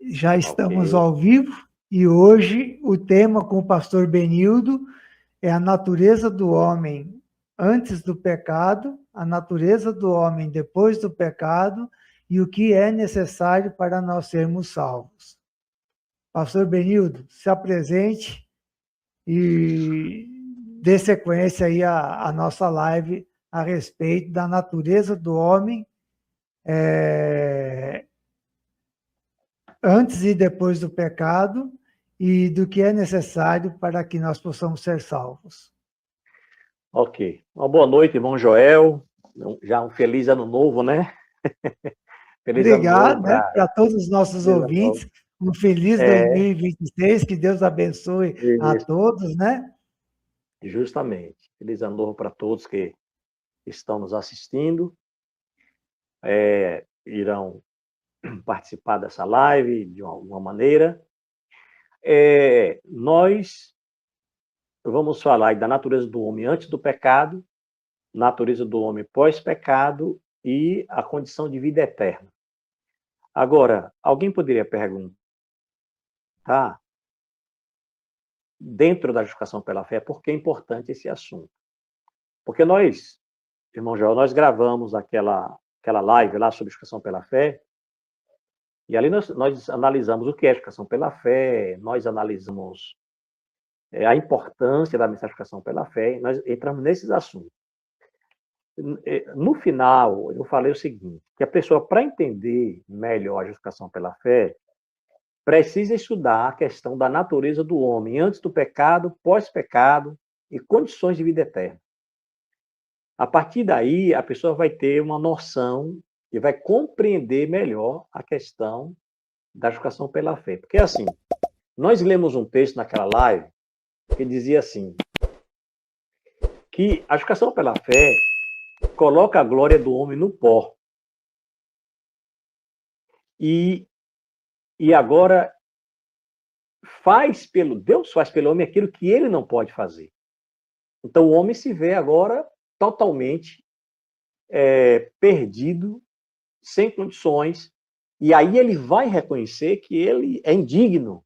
Já estamos Ok. ao vivo e hoje o tema com o pastor Benildo é a natureza do homem antes do pecado, a natureza do homem depois do pecado e o que é necessário para nós sermos salvos. Pastor Benildo, se apresente e dê sequência aí à nossa live a respeito da natureza do homem antes e depois do pecado e do que é necessário para que nós possamos ser salvos. Ok. Uma boa noite, irmão Joel. Já um feliz ano novo, né? Feliz ano novo Obrigado, né, para para todos os nossos feliz ano novo. ouvintes. Um feliz É, 2026, que Deus abençoe a isso, todos, né? justamente. Feliz ano novo para todos que estão nos assistindo. Irão participar dessa live de alguma maneira. Nós vamos falar da natureza do homem antes do pecado, natureza do homem pós-pecado e a condição de vida eterna. Agora, alguém poderia perguntar, dentro da justificação pela fé, por que é importante esse assunto? Porque nós, irmão Joel, nós gravamos aquela live lá sobre justificação pela fé, e ali nós analisamos o que é justificação pela fé, nós analisamos a importância da justificação pela fé, e nós entramos nesses assuntos. No final, eu falei o seguinte, que a pessoa, para entender melhor a justificação pela fé, precisa estudar a questão da natureza do homem antes do pecado, pós-pecado e condições de vida eterna. A partir daí, a pessoa vai ter uma noção e vai compreender melhor a questão da justificação pela fé. Porque, assim, nós lemos um texto naquela live que dizia assim, que a justificação pela fé coloca a glória do homem no pó. E agora Deus faz pelo homem aquilo que ele não pode fazer. Então o homem se vê agora totalmente perdido, sem condições, e aí ele vai reconhecer que ele é indigno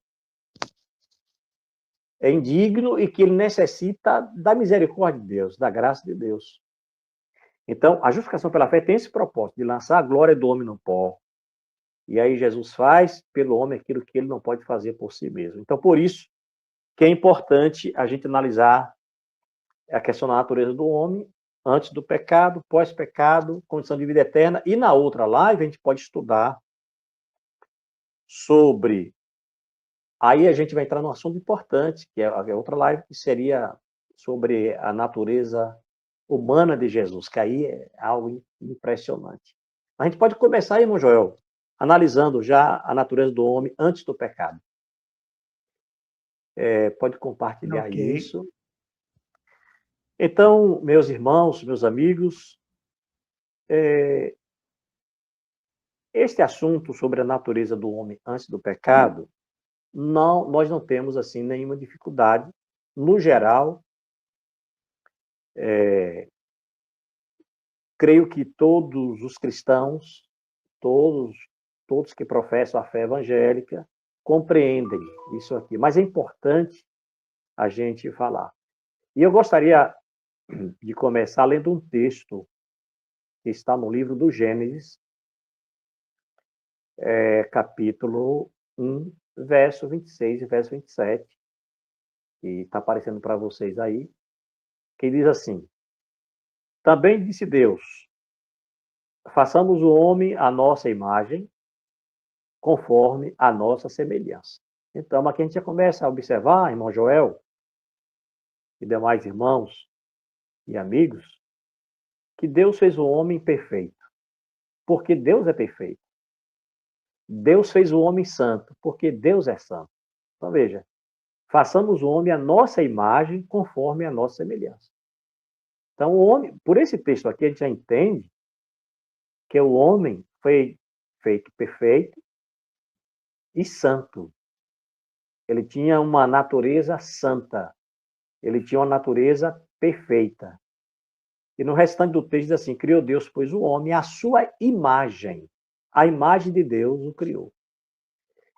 e que ele necessita da misericórdia de Deus, da graça de Deus. Então, a justificação pela fé tem esse propósito, de lançar a glória do homem no pó. E aí Jesus faz pelo homem aquilo que ele não pode fazer por si mesmo. Então, por isso que é importante a gente analisar a questão da natureza do homem, antes do pecado, pós-pecado, condição de vida eterna. E na outra live a gente pode estudar sobre... Aí a gente vai entrar num assunto importante, que é a outra live, que seria sobre a natureza humana de Jesus, que aí é algo impressionante. A gente pode começar, irmão Joel, analisando já a natureza do homem antes do pecado. Pode compartilhar Ok. isso. Então, meus irmãos, meus amigos, este assunto sobre a natureza do homem antes do pecado, nós não temos assim nenhuma dificuldade. No geral, creio que todos os cristãos, todos que professam a fé evangélica, compreendem isso aqui. Mas é importante a gente falar. E eu gostaria de começar lendo um texto que está no livro do Gênesis, capítulo 1, verso 26 e verso 27, que está aparecendo para vocês aí, que diz assim: Também disse Deus, façamos o homem à nossa imagem, conforme a nossa semelhança. Então, aqui a gente já começa a observar, irmão Joel e demais irmãos e amigos, que Deus fez o homem perfeito, porque Deus é perfeito. Deus fez o homem santo, porque Deus é santo. Então, veja, façamos o homem à nossa imagem, conforme a nossa semelhança. Então, o homem, por esse texto aqui, a gente já entende que o homem foi feito perfeito e santo. Ele tinha uma natureza santa. Ele tinha uma natureza perfeita. E no restante do texto diz assim: criou Deus, pois o homem, à sua imagem. A imagem de Deus o criou.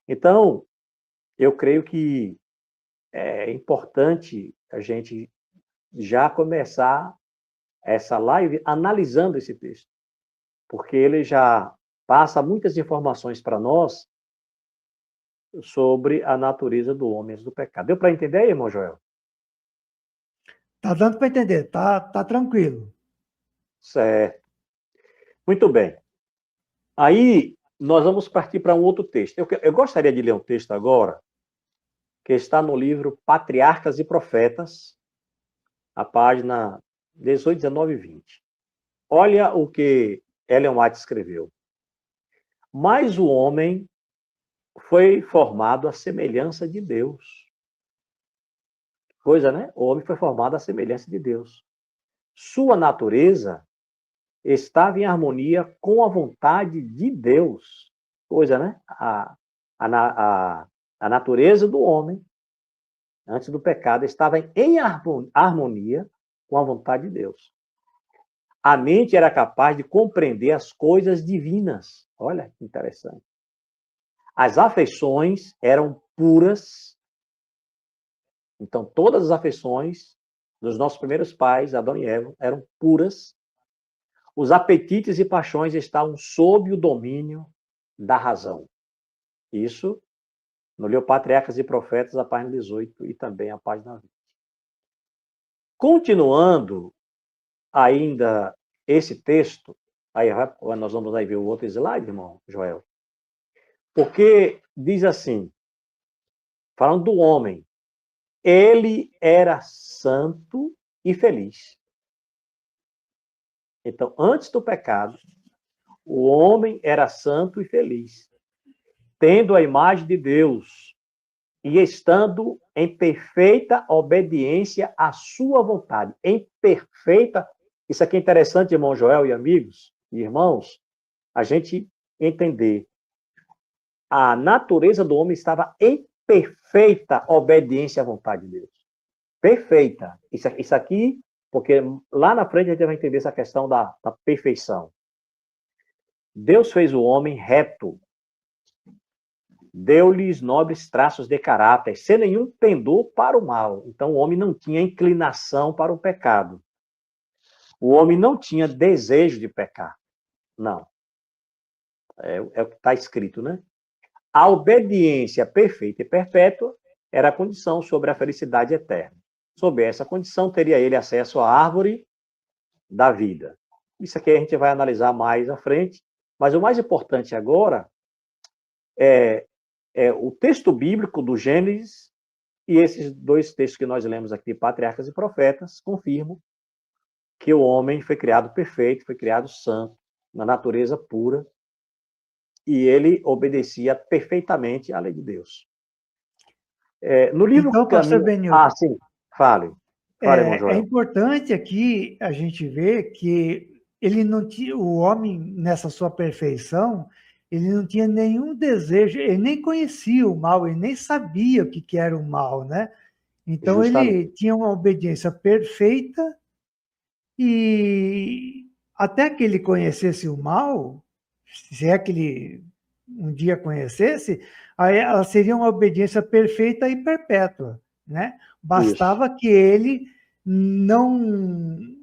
Então, eu creio que é importante a gente já começar essa live analisando esse texto, porque ele já passa muitas informações para nós sobre a natureza do homem antes do pecado. Deu para entender aí, irmão Joel? Tá dando para entender, tá tranquilo. Certo. Muito bem. Aí nós vamos partir para um outro texto. Eu gostaria de ler um texto agora, que está no livro Patriarcas e Profetas, a página 18, 19 e 20. Olha o que Ellen White escreveu. Mas o homem foi formado à semelhança de Deus. Coisa, né? O homem foi formado à semelhança de Deus. Sua natureza estava em harmonia com a vontade de Deus. Coisa, né? A natureza do homem, antes do pecado, estava em harmonia com a vontade de Deus. A mente era capaz de compreender as coisas divinas. Olha que interessante. As afeições eram puras. Então, todas as afeições dos nossos primeiros pais, Adão e Eva, eram puras. Os apetites e paixões estavam sob o domínio da razão. Isso no livro Patriarcas e Profetas, a página 18 e também a página 20. Continuando ainda esse texto, aí nós vamos aí ver o outro slide, irmão Joel. Porque diz assim, falando do homem, ele era santo e feliz. Então, antes do pecado, o homem era santo e feliz, tendo a imagem de Deus e estando em perfeita obediência à sua vontade. Em perfeita. Isso aqui é interessante, irmão Joel e amigos e irmãos, a gente entender. A natureza do homem estava em perfeita obediência à vontade de Deus. Perfeita. Isso aqui, porque lá na frente a gente vai entender essa questão da perfeição. Deus fez o homem reto, deu-lhes nobres traços de caráter, sem nenhum pendor para o mal. Então o homem não tinha inclinação para o pecado. O homem não tinha desejo de pecar. Não. É o que está escrito, né? A obediência perfeita e perpétua era a condição sobre a felicidade eterna. Sob essa condição, teria ele acesso à árvore da vida. Isso aqui a gente vai analisar mais à frente, mas o mais importante agora é o texto bíblico do Gênesis e esses dois textos que nós lemos aqui, Patriarcas e Profetas, confirmam que o homem foi criado perfeito, foi criado santo, na natureza pura, e ele obedecia perfeitamente à lei de Deus. No livro Então, pastor Caminho... Benilton, sim, fale. Fale, irmão é Joel. importante aqui a gente ver que ele não tinha, o homem, nessa sua perfeição, ele não tinha nenhum desejo, ele nem conhecia o mal, ele nem sabia o que era o mal, né? Então, ele Justamente. tinha uma obediência perfeita e até que ele conhecesse o mal, se é que ele um dia conhecesse, aí ela seria uma obediência perfeita e perpétua, né? Isso. Bastava que ele não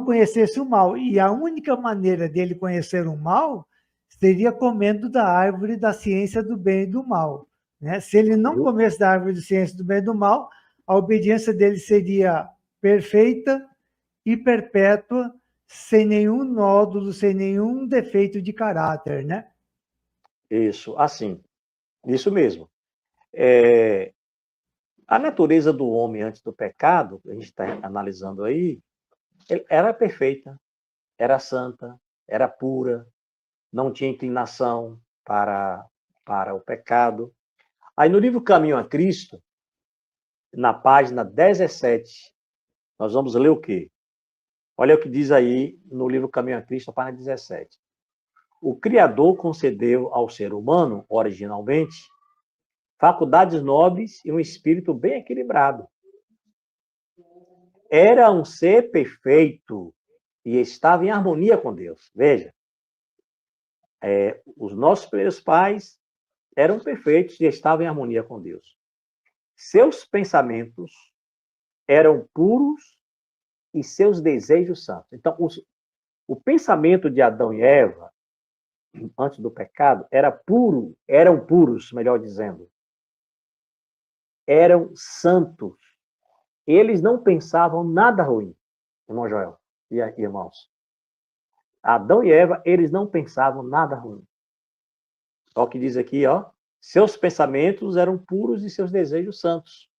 conhecesse o mal. E a única maneira dele conhecer o mal seria comendo da árvore da ciência do bem e do mal, né? Se ele não comesse da árvore da ciência do bem e do mal, a obediência dele seria perfeita e perpétua, sem nenhum nódulo, sem nenhum defeito de caráter, né? Isso, assim. Isso mesmo. A natureza do homem antes do pecado, que a gente está analisando aí, era perfeita, era santa, era pura, não tinha inclinação para o pecado. Aí no livro Caminho a Cristo, na página 17, nós vamos ler o quê? Olha o que diz aí no livro Caminho a Cristo, página 17. O Criador concedeu ao ser humano, originalmente, faculdades nobres e um espírito bem equilibrado. Era um ser perfeito e estava em harmonia com Deus. Veja, os nossos primeiros pais eram perfeitos e estavam em harmonia com Deus. Seus pensamentos eram puros e seus desejos santos. Então, o pensamento de Adão e Eva, antes do pecado, eram puros, melhor dizendo. Eram santos. Eles não pensavam nada ruim, irmão Joel e irmãos. Adão e Eva, eles não pensavam nada ruim. Olha o que diz aqui, ó. Seus pensamentos eram puros e seus desejos santos.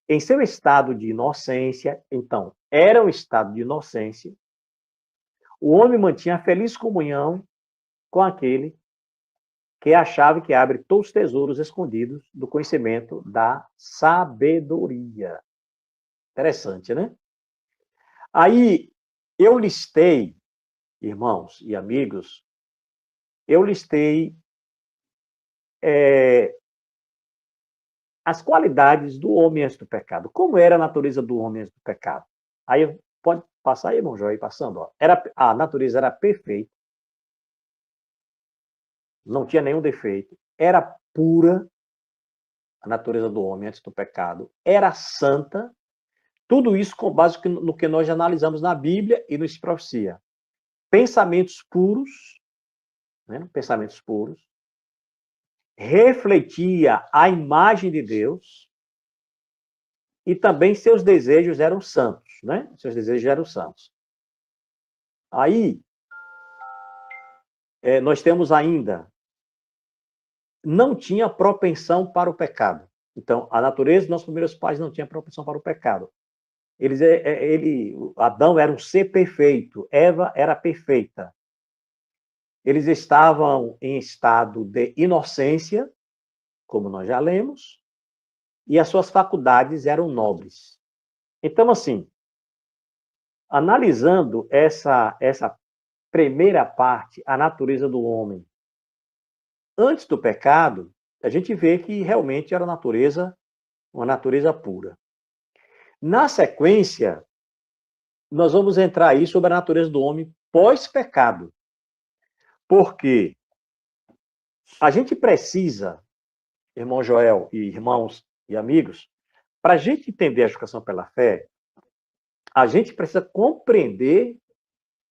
Em seu estado de inocência, então, era um estado de inocência, o homem mantinha a feliz comunhão com aquele que achava que abre todos os tesouros escondidos do conhecimento da sabedoria. Interessante, né? Aí, eu listei, irmãos e amigos, eu listei as qualidades do homem antes do pecado. Como era a natureza do homem antes do pecado? Aí, pode passar aí, irmão João, passando. Ó. A natureza era perfeita, não tinha nenhum defeito, era pura, a natureza do homem antes do pecado, era santa, tudo isso com base no que nós analisamos na Bíblia e nos profecia. Pensamentos puros, né? Pensamentos puros, refletia a imagem de Deus e também seus desejos eram santos, né? Seus desejos eram santos. Aí, nós temos ainda, não tinha propensão para o pecado. Então, a natureza dos nossos primeiros pais não tinha propensão para o pecado. Adão era um ser perfeito, Eva era perfeita. Eles estavam em estado de inocência, como nós já lemos, e as suas faculdades eram nobres. Então, assim, analisando essa primeira parte, a natureza do homem, antes do pecado, a gente vê que realmente era uma natureza pura. Na sequência, nós vamos entrar aí sobre a natureza do homem pós-pecado. Porque a gente precisa, irmão Joel e irmãos e amigos, para a gente entender a justificação pela fé, a gente precisa compreender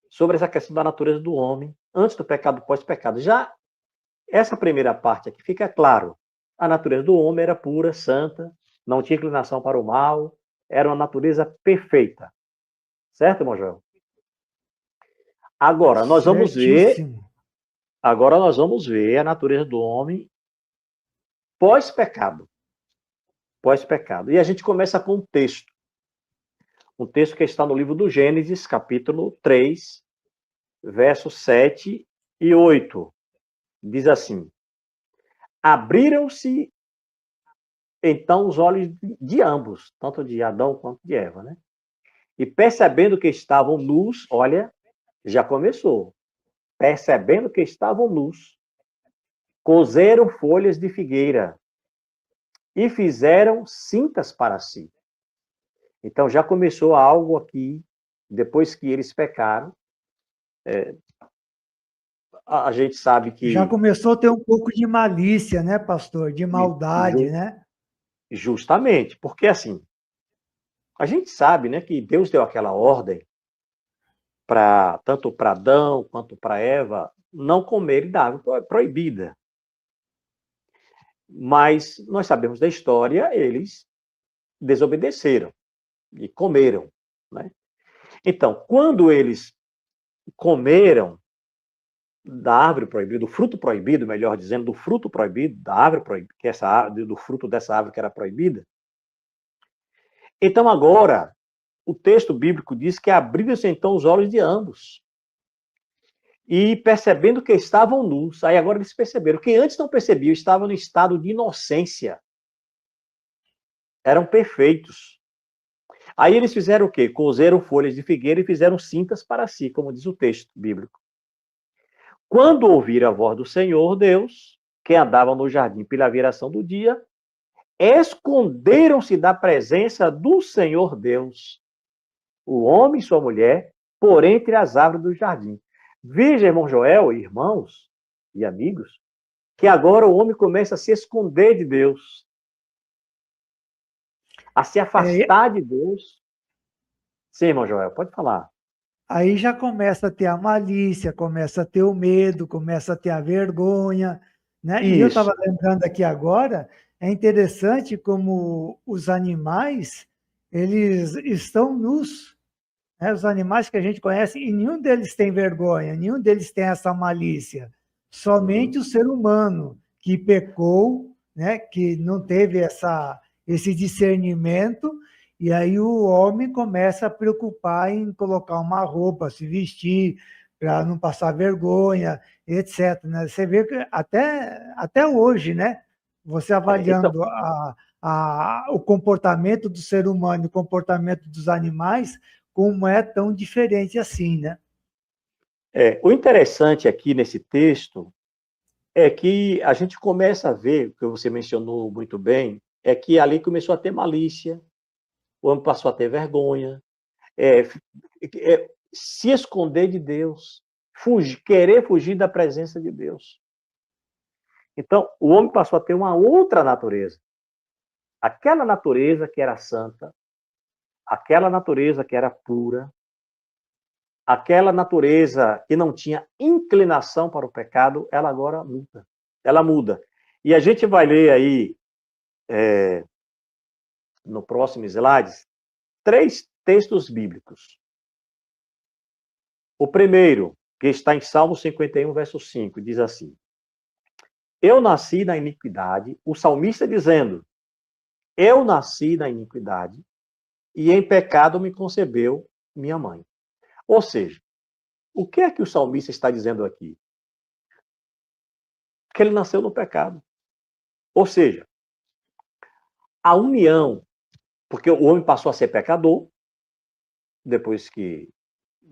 sobre essa questão da natureza do homem antes do pecado, pós-pecado. Já essa primeira parte aqui fica claro. A natureza do homem era pura, santa, não tinha inclinação para o mal, era uma natureza perfeita. Certo, irmão Joel? Agora nós vamos ver a natureza do homem pós-pecado. Pós-pecado. E a gente começa com um texto. Um texto que está no livro do Gênesis, capítulo 3, versos 7 e 8. Diz assim: abriram-se então os olhos de ambos, tanto de Adão quanto de Eva, né? E percebendo que estavam nus, olha, já começou. Percebendo que estavam nus, coseram folhas de figueira e fizeram cintas para si. Então já começou algo aqui, depois que eles pecaram. A gente sabe que... Já começou a ter um pouco de malícia, né, pastor? De maldade, né? Justamente, porque assim, a gente sabe, né, que Deus deu aquela ordem tanto para Adão quanto para Eva não comerem da árvore proibida. Mas nós sabemos da história, eles desobedeceram e comeram, né? Então, quando eles comeram da árvore proibida, do fruto proibido, melhor dizendo, do fruto proibido, da árvore proibida, do fruto dessa árvore que era proibida. Então, agora, o texto bíblico diz que abriram-se então os olhos de ambos. E percebendo que estavam nus, aí agora eles perceberam, que antes não percebiam, estavam no estado de inocência. Eram perfeitos. Aí eles fizeram o quê? Coseram folhas de figueira e fizeram cintas para si, como diz o texto bíblico. Quando ouviram a voz do Senhor Deus, que andava no jardim pela viração do dia, esconderam-se da presença do Senhor Deus, o homem e sua mulher, por entre as árvores do jardim. Veja, irmão Joel, irmãos e amigos, que agora o homem começa a se esconder de Deus, a se afastar de Deus. Sim, irmão Joel, pode falar. Aí já começa a ter a malícia, começa a ter o medo, começa a ter a vergonha, né? E eu estava Isso. lembrando aqui agora, é interessante como os animais, eles estão nus, né? Os animais que a gente conhece, e nenhum deles tem vergonha, nenhum deles tem essa malícia. Somente o ser humano que pecou, né? Que não teve esse discernimento, e aí o homem começa a preocupar em colocar uma roupa, se vestir, para não passar vergonha, etc. Né? Você vê que até hoje, né? Você Então, avaliando o comportamento do ser humano e o comportamento dos animais, como é tão diferente assim, né? o interessante aqui nesse texto é que a gente começa a ver, o que você mencionou muito bem, é que ali começou a ter malícia, o homem passou a ter vergonha, se esconder de Deus, querer fugir da presença de Deus. Então, o homem passou a ter uma outra natureza. Aquela natureza que era santa, aquela natureza que era pura, aquela natureza que não tinha inclinação para o pecado, ela agora muda. Ela muda. E a gente vai ler aí, no próximo slide, 3 textos bíblicos. O primeiro, que está em Salmo 51, verso 5, diz assim: Eu nasci na iniquidade, o salmista dizendo, eu nasci na iniquidade, e em pecado me concebeu minha mãe. Ou seja, o que é que o salmista está dizendo aqui? Que ele nasceu no pecado. Ou seja, a união, porque o homem passou a ser pecador, depois que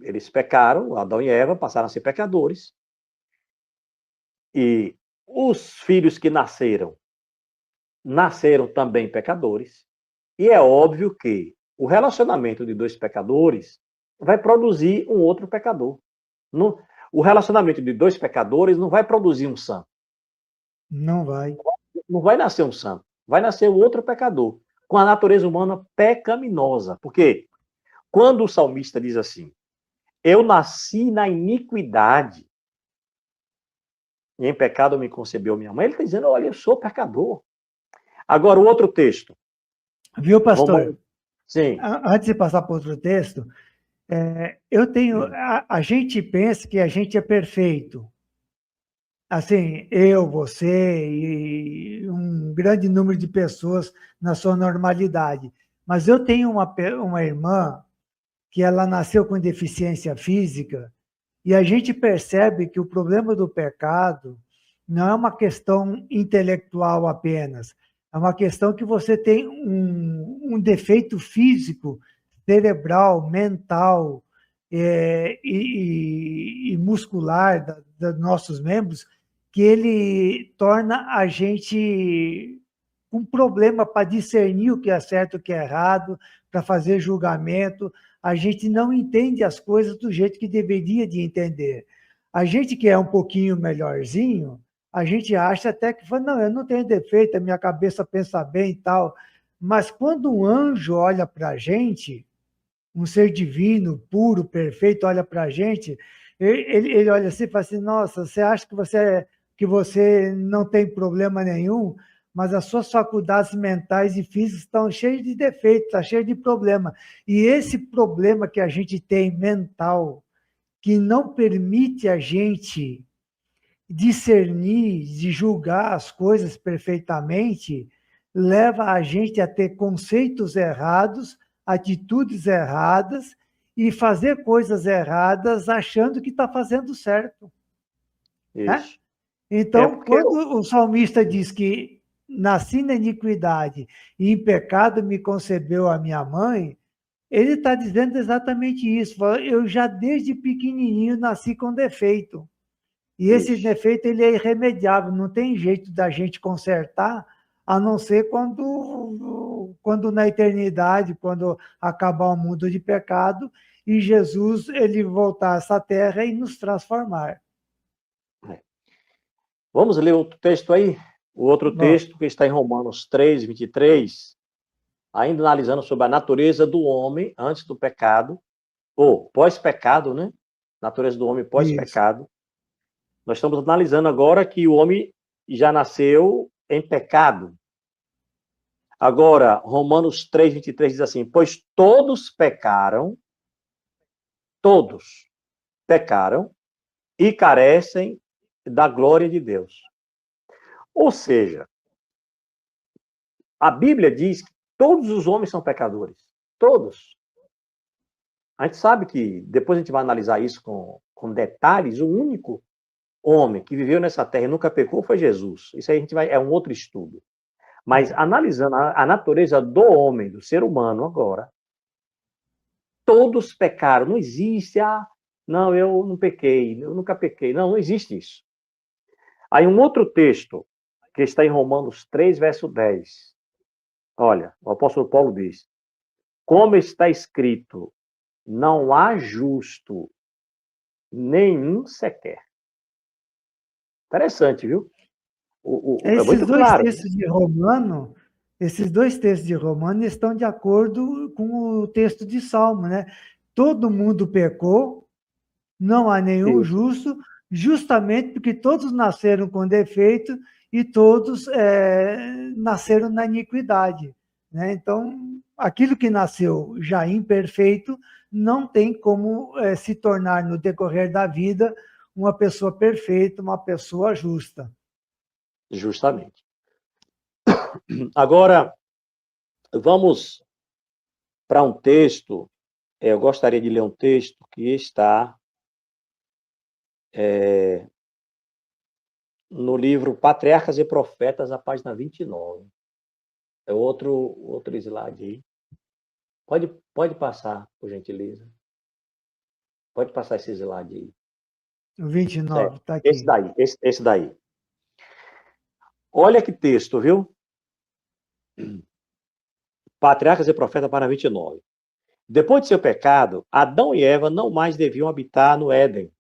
eles pecaram, Adão e Eva passaram a ser pecadores, e os filhos que nasceram também pecadores, e é óbvio que o relacionamento de 2 pecadores vai produzir um outro pecador. O relacionamento de 2 pecadores não vai produzir um santo. Não vai. Não vai nascer um santo. Vai nascer um outro pecador, com a natureza humana pecaminosa. Porque quando o salmista diz assim, eu nasci na iniquidade, e em pecado me concebeu minha mãe, ele está dizendo, olha, eu sou pecador. Agora, o outro texto. Viu, pastor? Vamos... Sim. Antes de passar para outro texto, eu tenho. A gente pensa que a gente é perfeito. Assim, eu, você e um grande número de pessoas na sua normalidade. Mas eu tenho uma irmã que ela nasceu com deficiência física e a gente percebe que o problema do pecado não é uma questão intelectual apenas, é uma questão que você tem um defeito físico, cerebral, mental e muscular dos nossos membros, que ele torna a gente um problema para discernir o que é certo e o que é errado, para fazer julgamento. A gente não entende as coisas do jeito que deveria de entender. A gente que é um pouquinho melhorzinho, a gente acha até que, não, eu não tenho defeito, a minha cabeça pensa bem e tal. Mas quando um anjo olha para a gente, um ser divino, puro, perfeito, olha para a gente, ele olha assim e fala assim, nossa, você acha que você não tem problema nenhum, mas as suas faculdades mentais e físicas estão cheias de defeitos, estão cheias de problema. E esse problema que a gente tem mental, que não permite a gente discernir, de julgar as coisas perfeitamente, leva a gente a ter conceitos errados, atitudes erradas e fazer coisas erradas achando que está fazendo certo. Né? Isso. Então, Porque quando o salmista diz que nasci na iniquidade e em pecado me concebeu a minha mãe, ele está dizendo exatamente isso. Eu já desde pequenininho nasci com defeito. E esse isso. defeito ele é irremediável, não tem jeito da gente consertar, a não ser quando na eternidade, quando acabar o mundo de pecado, e Jesus ele voltar a essa terra e nos transformar. Vamos ler outro texto aí? O outro texto que está em Romanos 3, 23, ainda analisando sobre a natureza do homem antes do pecado, ou pós-pecado, né? Natureza do homem Isso. pós-pecado. Nós estamos analisando agora que o homem já nasceu em pecado. Agora, Romanos 3, 23 diz assim: pois todos pecaram e carecem da glória de Deus. Ou seja, a Bíblia diz que todos os homens são pecadores. Todos. A gente sabe que, depois a gente vai analisar isso com detalhes, o único homem que viveu nessa terra e nunca pecou foi Jesus. Isso aí a gente vai, é um outro estudo. Mas analisando a natureza do homem, do ser humano agora, todos pecaram. Não existe, não, eu não pequei, eu nunca pequei. Não, não existe isso. Aí um outro texto, que está em Romanos 3, verso 10. Olha, o apóstolo Paulo diz: como está escrito, não há justo nenhum sequer. Interessante, viu? É Esses muito dois claro. textos de Romano, esses dois textos de Romano estão de acordo com o texto de Salmo, né? Todo mundo pecou, não há nenhum Isso. justo, justamente porque todos nasceram com defeito e todos nasceram na iniquidade, né? Então, aquilo que nasceu já imperfeito não tem como se tornar, no decorrer da vida, uma pessoa perfeita, uma pessoa justa. Justamente. Agora, vamos para um texto. Eu gostaria de ler um texto que está no livro Patriarcas e Profetas, a página 29. É outro slide aí. Pode passar, por gentileza. Pode passar esse slide aí. O 29, está Esse aqui. daí, esse daí. Olha que texto, viu? Patriarcas e Profetas, página 29. Depois de seu pecado, Adão e Eva não mais deviam habitar no Éden.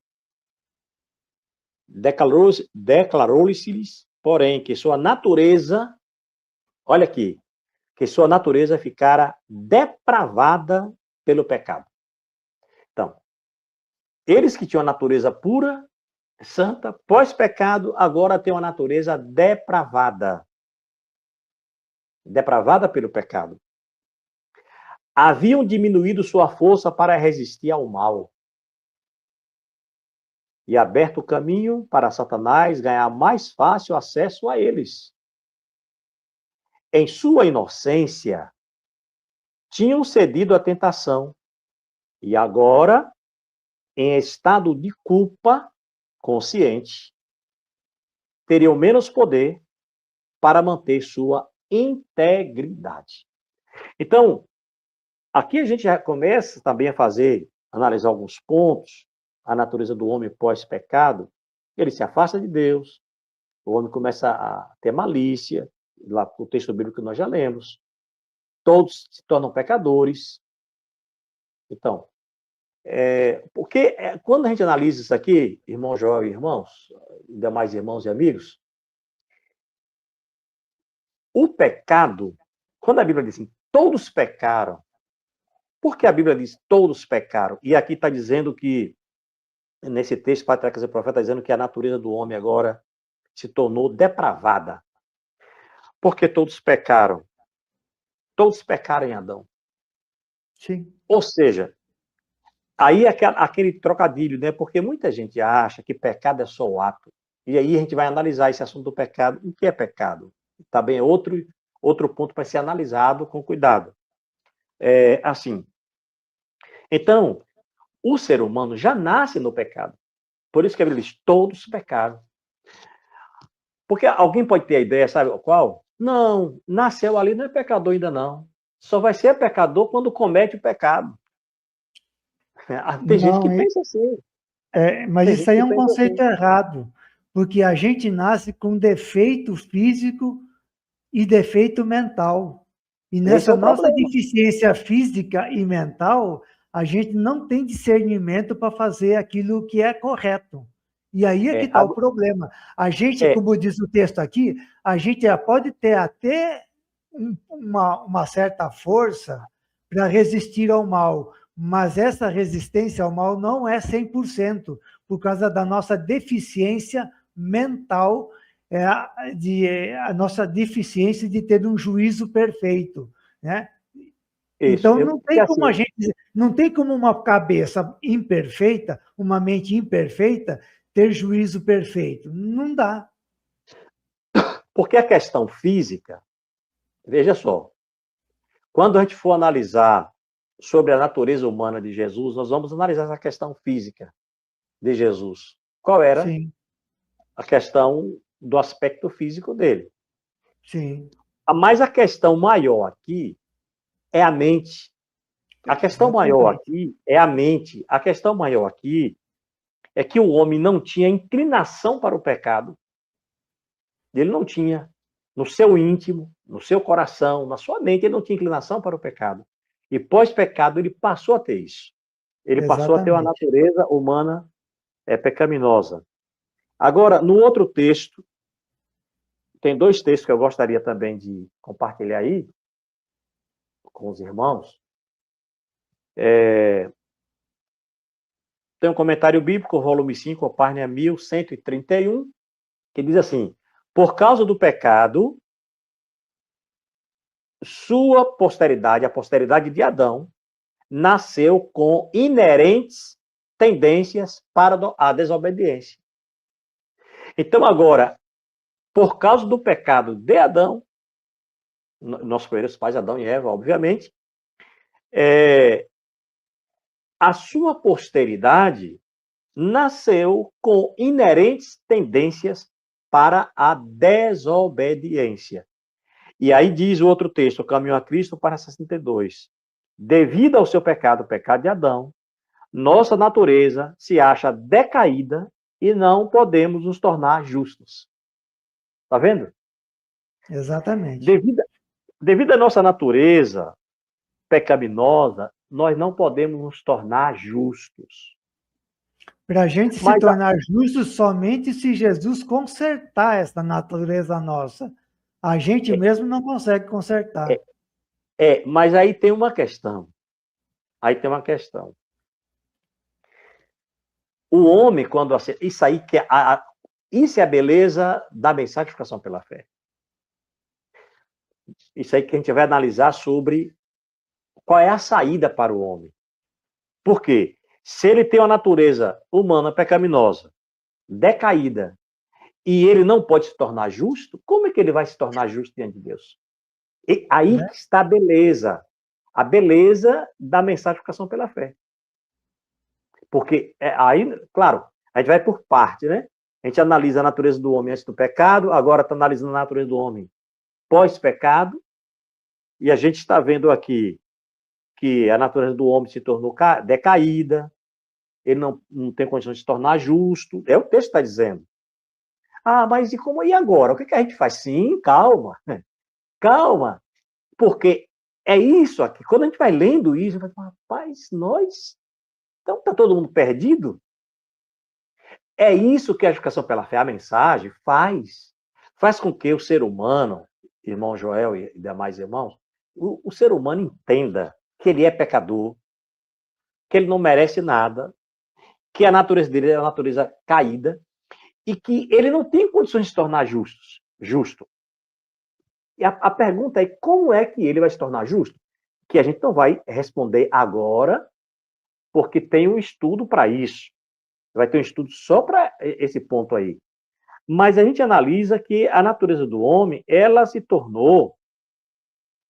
Declarou-lhes, porém, que sua natureza, olha aqui, que sua natureza ficara depravada pelo pecado. Então, eles que tinham a natureza pura, santa, pós-pecado, agora têm uma natureza depravada. Depravada pelo pecado. Haviam diminuído sua força para resistir ao mal. E aberto o caminho para Satanás ganhar mais fácil acesso a eles. Em sua inocência, tinham cedido à tentação. E agora, em estado de culpa consciente, teriam menos poder para manter sua integridade. Então, aqui a gente já começa também a analisar alguns pontos, a natureza do homem pós-pecado. Ele se afasta de Deus, o homem começa a ter malícia, lá no texto bíblico que nós já lemos, todos se tornam pecadores. Então, porque quando a gente analisa isso aqui, irmão Joel e irmãos, ainda mais irmãos e amigos, o pecado, quando a Bíblia diz assim, todos pecaram, por que a Bíblia diz todos pecaram? E aqui está dizendo que, nesse texto, Patriarcas e Profetas, está dizendo que a natureza do homem agora se tornou depravada. Porque todos pecaram. Todos pecaram em Adão. Sim. Ou seja, aí é aquele trocadilho, né? Porque muita gente acha que pecado é só o ato. E aí a gente vai analisar esse assunto do pecado. O que é pecado? Também é outro ponto para ser analisado com cuidado. Assim. Então, o ser humano já nasce no pecado. Por isso que a Bíblia diz, todos pecaram. Porque alguém pode ter a ideia, sabe qual? Não, nasceu ali, não é pecador ainda não. Só vai ser pecador quando comete o pecado. Tem gente que Não, pensa assim. mas Tem isso gente aí que é um pensa conceito assim. errado, porque a gente nasce com defeito físico e defeito mental. E Esse é nessa o nossa problema. deficiência física e mental, a gente não tem discernimento para fazer aquilo que é correto. E aí é que está o problema. A gente, como diz o texto aqui, a gente pode ter até uma certa força para resistir ao mal, mas essa resistência ao mal não é 100%, por causa da nossa deficiência mental, a nossa deficiência de ter um juízo perfeito, né? Então, não tem como a gente, não tem como uma cabeça imperfeita, uma mente imperfeita, ter juízo perfeito. Não dá. Porque a questão física, veja só, quando a gente for analisar sobre a natureza humana de Jesus, nós vamos analisar essa questão física de Jesus. Qual era? Sim. A questão do aspecto físico dele. Sim. Mas a questão maior aqui é a mente. A questão maior aqui é a mente. A questão maior aqui é que o homem não tinha inclinação para o pecado. Ele não tinha. No seu íntimo, no seu coração, na sua mente, ele não tinha inclinação para o pecado. E pós-pecado, ele passou a ter isso. Ele passou a ter uma natureza humana pecaminosa. Agora, no outro texto, tem dois textos que eu gostaria também de compartilhar aí com os irmãos. Tem um comentário bíblico, volume 5, página 1131, que diz assim: por causa do pecado, sua posteridade, a posteridade de Adão, nasceu com inerentes tendências para a desobediência. Então, agora, por causa do pecado de Adão, nossos primeiros pais, Adão e Eva, obviamente, a sua posteridade nasceu com inerentes tendências para a desobediência. E aí diz o outro texto, o caminho a Cristo, para 62. Devido ao seu pecado, o pecado de Adão, nossa natureza se acha decaída e não podemos nos tornar justos. Está vendo? Exatamente. Devido à nossa natureza pecaminosa, nós não podemos nos tornar justos. Para a gente se tornar justo somente se Jesus consertar essa natureza nossa. A gente mesmo não consegue consertar. Mas aí tem uma questão. O homem, quando... Isso aí que isso é a beleza da santificação pela fé. Isso aí que a gente vai analisar sobre qual é a saída para o homem. Por quê? Se ele tem uma natureza humana pecaminosa, decaída, e ele não pode se tornar justo, como é que ele vai se tornar justo diante de Deus? E aí está a beleza da santificação pela fé. Porque aí, claro, a gente vai por parte, né? A gente analisa a natureza do homem antes do pecado, agora está analisando a natureza do homem pós-pecado, e a gente está vendo aqui que a natureza do homem se tornou decaída, ele não tem condições de se tornar justo. É o texto que está dizendo. Mas e agora? O que a gente faz? Sim, calma. Calma. Porque é isso aqui. Quando a gente vai lendo isso, a gente vai falar, rapaz, então está todo mundo perdido? É isso que a educação pela fé, a mensagem, faz. Faz com que o ser humano, irmão Joel e demais irmãos, o ser humano entenda que ele é pecador, que ele não merece nada, que a natureza dele é uma natureza caída e que ele não tem condições de se tornar justo. E a pergunta é como é que ele vai se tornar justo? Que a gente não vai responder agora, porque tem um estudo para isso. Vai ter um estudo só para esse ponto aí. Mas a gente analisa que a natureza do homem, ela se tornou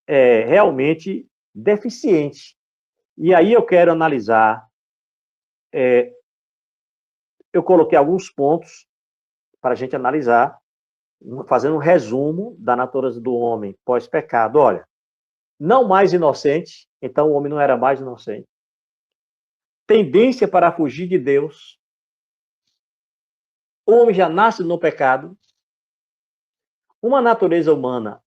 realmente deficiente. E aí eu quero analisar, eu coloquei alguns pontos para a gente analisar, fazendo um resumo da natureza do homem pós-pecado. Olha, não mais inocente, então o homem não era mais inocente. Tendência para fugir de Deus. O homem já nasce no pecado. Uma natureza humana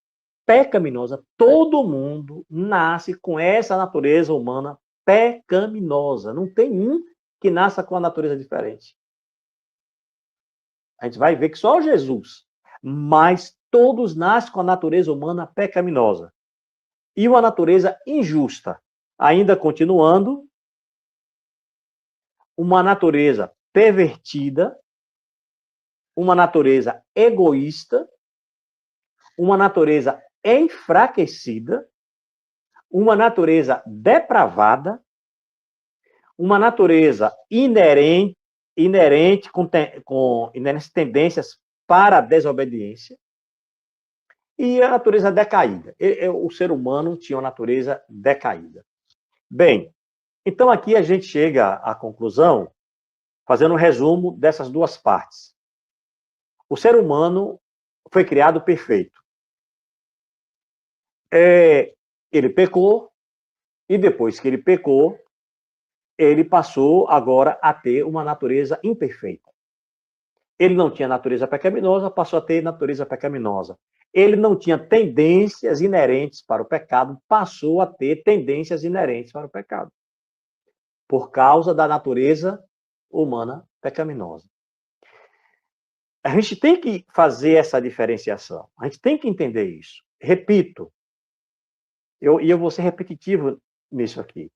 pecaminosa. Todo mundo nasce com essa natureza humana pecaminosa. Não tem um que nasça com a natureza diferente. A gente vai ver que só Jesus. Mas todos nascem com a natureza humana pecaminosa. E uma natureza injusta. Ainda continuando, uma natureza pervertida, uma natureza egoísta, uma natureza enfraquecida, uma natureza depravada, uma natureza inerente com inerentes tendências para a desobediência, e a natureza decaída. O ser humano tinha uma natureza decaída. Bem, então aqui a gente chega à conclusão, fazendo um resumo dessas duas partes. O ser humano foi criado perfeito. Ele pecou, e depois que ele pecou, ele passou agora a ter uma natureza imperfeita. Ele não tinha natureza pecaminosa, passou a ter natureza pecaminosa. Ele não tinha tendências inerentes para o pecado, passou a ter tendências inerentes para o pecado. Por causa da natureza humana pecaminosa. A gente tem que fazer essa diferenciação. A gente tem que entender isso. Repito, eu vou ser repetitivo nisso aqui.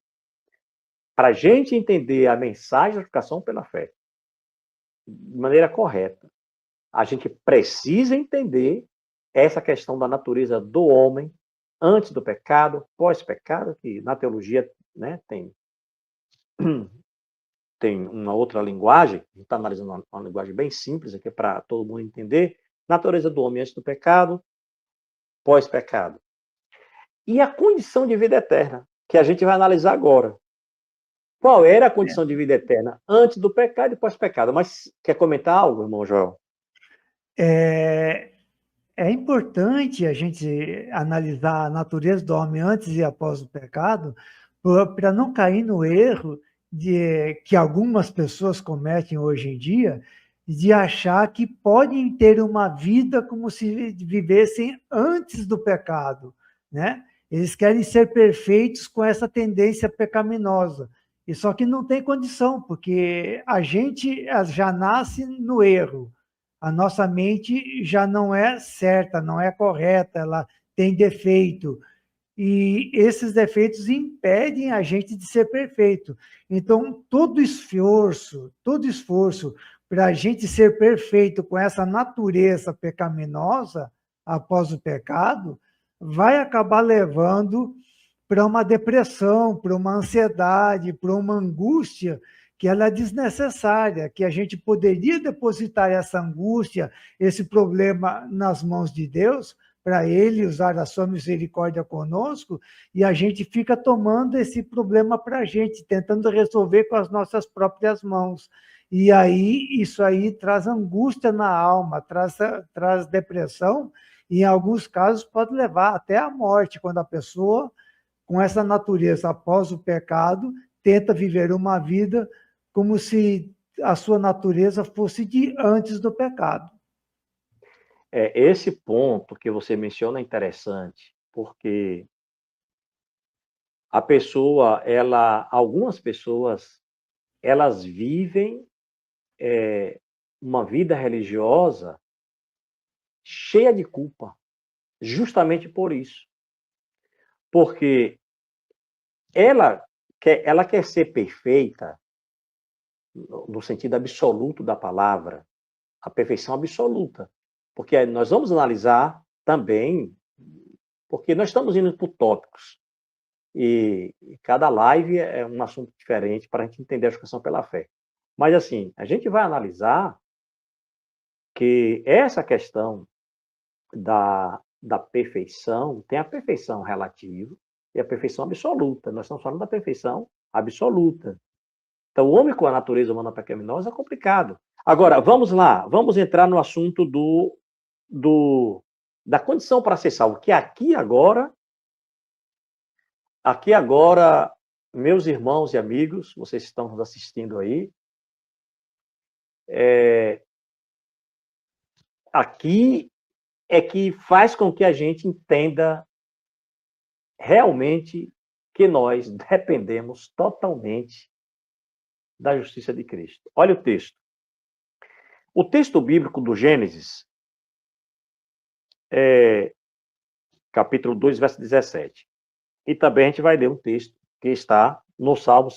Para a gente entender a mensagem da justificação pela fé de maneira correta, a gente precisa entender essa questão da natureza do homem antes do pecado, pós-pecado, que na teologia, né, tem uma outra linguagem, a gente está analisando uma linguagem bem simples aqui para todo mundo entender, natureza do homem antes do pecado, pós-pecado. E a condição de vida eterna, que a gente vai analisar agora. Qual era a condição de vida eterna antes do pecado e pós-pecado? Mas quer comentar algo, irmão Joel? É importante a gente analisar a natureza do homem antes e após o pecado, para não cair no erro que algumas pessoas cometem hoje em dia, de achar que podem ter uma vida como se vivessem antes do pecado, né? Eles querem ser perfeitos com essa tendência pecaminosa. E só que não tem condição, porque a gente já nasce no erro. A nossa mente já não é certa, não é correta, ela tem defeito. E esses defeitos impedem a gente de ser perfeito. Então, todo esforço para a gente ser perfeito com essa natureza pecaminosa após o pecado, vai acabar levando para uma depressão, para uma ansiedade, para uma angústia que ela é desnecessária, que a gente poderia depositar essa angústia, esse problema nas mãos de Deus, para Ele usar a sua misericórdia conosco, e a gente fica tomando esse problema para a gente, tentando resolver com as nossas próprias mãos. E aí, isso aí traz angústia na alma, traz depressão, e em alguns casos pode levar até à morte, quando a pessoa, com essa natureza após o pecado, tenta viver uma vida como se a sua natureza fosse de antes do pecado. Esse ponto que você menciona é interessante, porque algumas pessoas, elas vivem uma vida religiosa cheia de culpa, justamente por isso. Porque ela quer ser perfeita, no sentido absoluto da palavra, a perfeição absoluta. Porque nós vamos analisar também, porque nós estamos indo por tópicos, e cada live é um assunto diferente para a gente entender a justificação pela fé. Mas, assim, a gente vai analisar que essa questão da perfeição, tem a perfeição relativa e a perfeição absoluta. Nós estamos falando da perfeição absoluta. Então, o homem com a natureza humana pecaminosa é complicado. Agora, vamos lá, vamos entrar no assunto da condição para ser salvo, que aqui agora, meus irmãos e amigos, vocês estão nos assistindo aí, aqui é que faz com que a gente entenda realmente que nós dependemos totalmente da justiça de Cristo. Olha o texto. O texto bíblico do Gênesis, capítulo 2, verso 17. E também a gente vai ler um texto que está no Salmos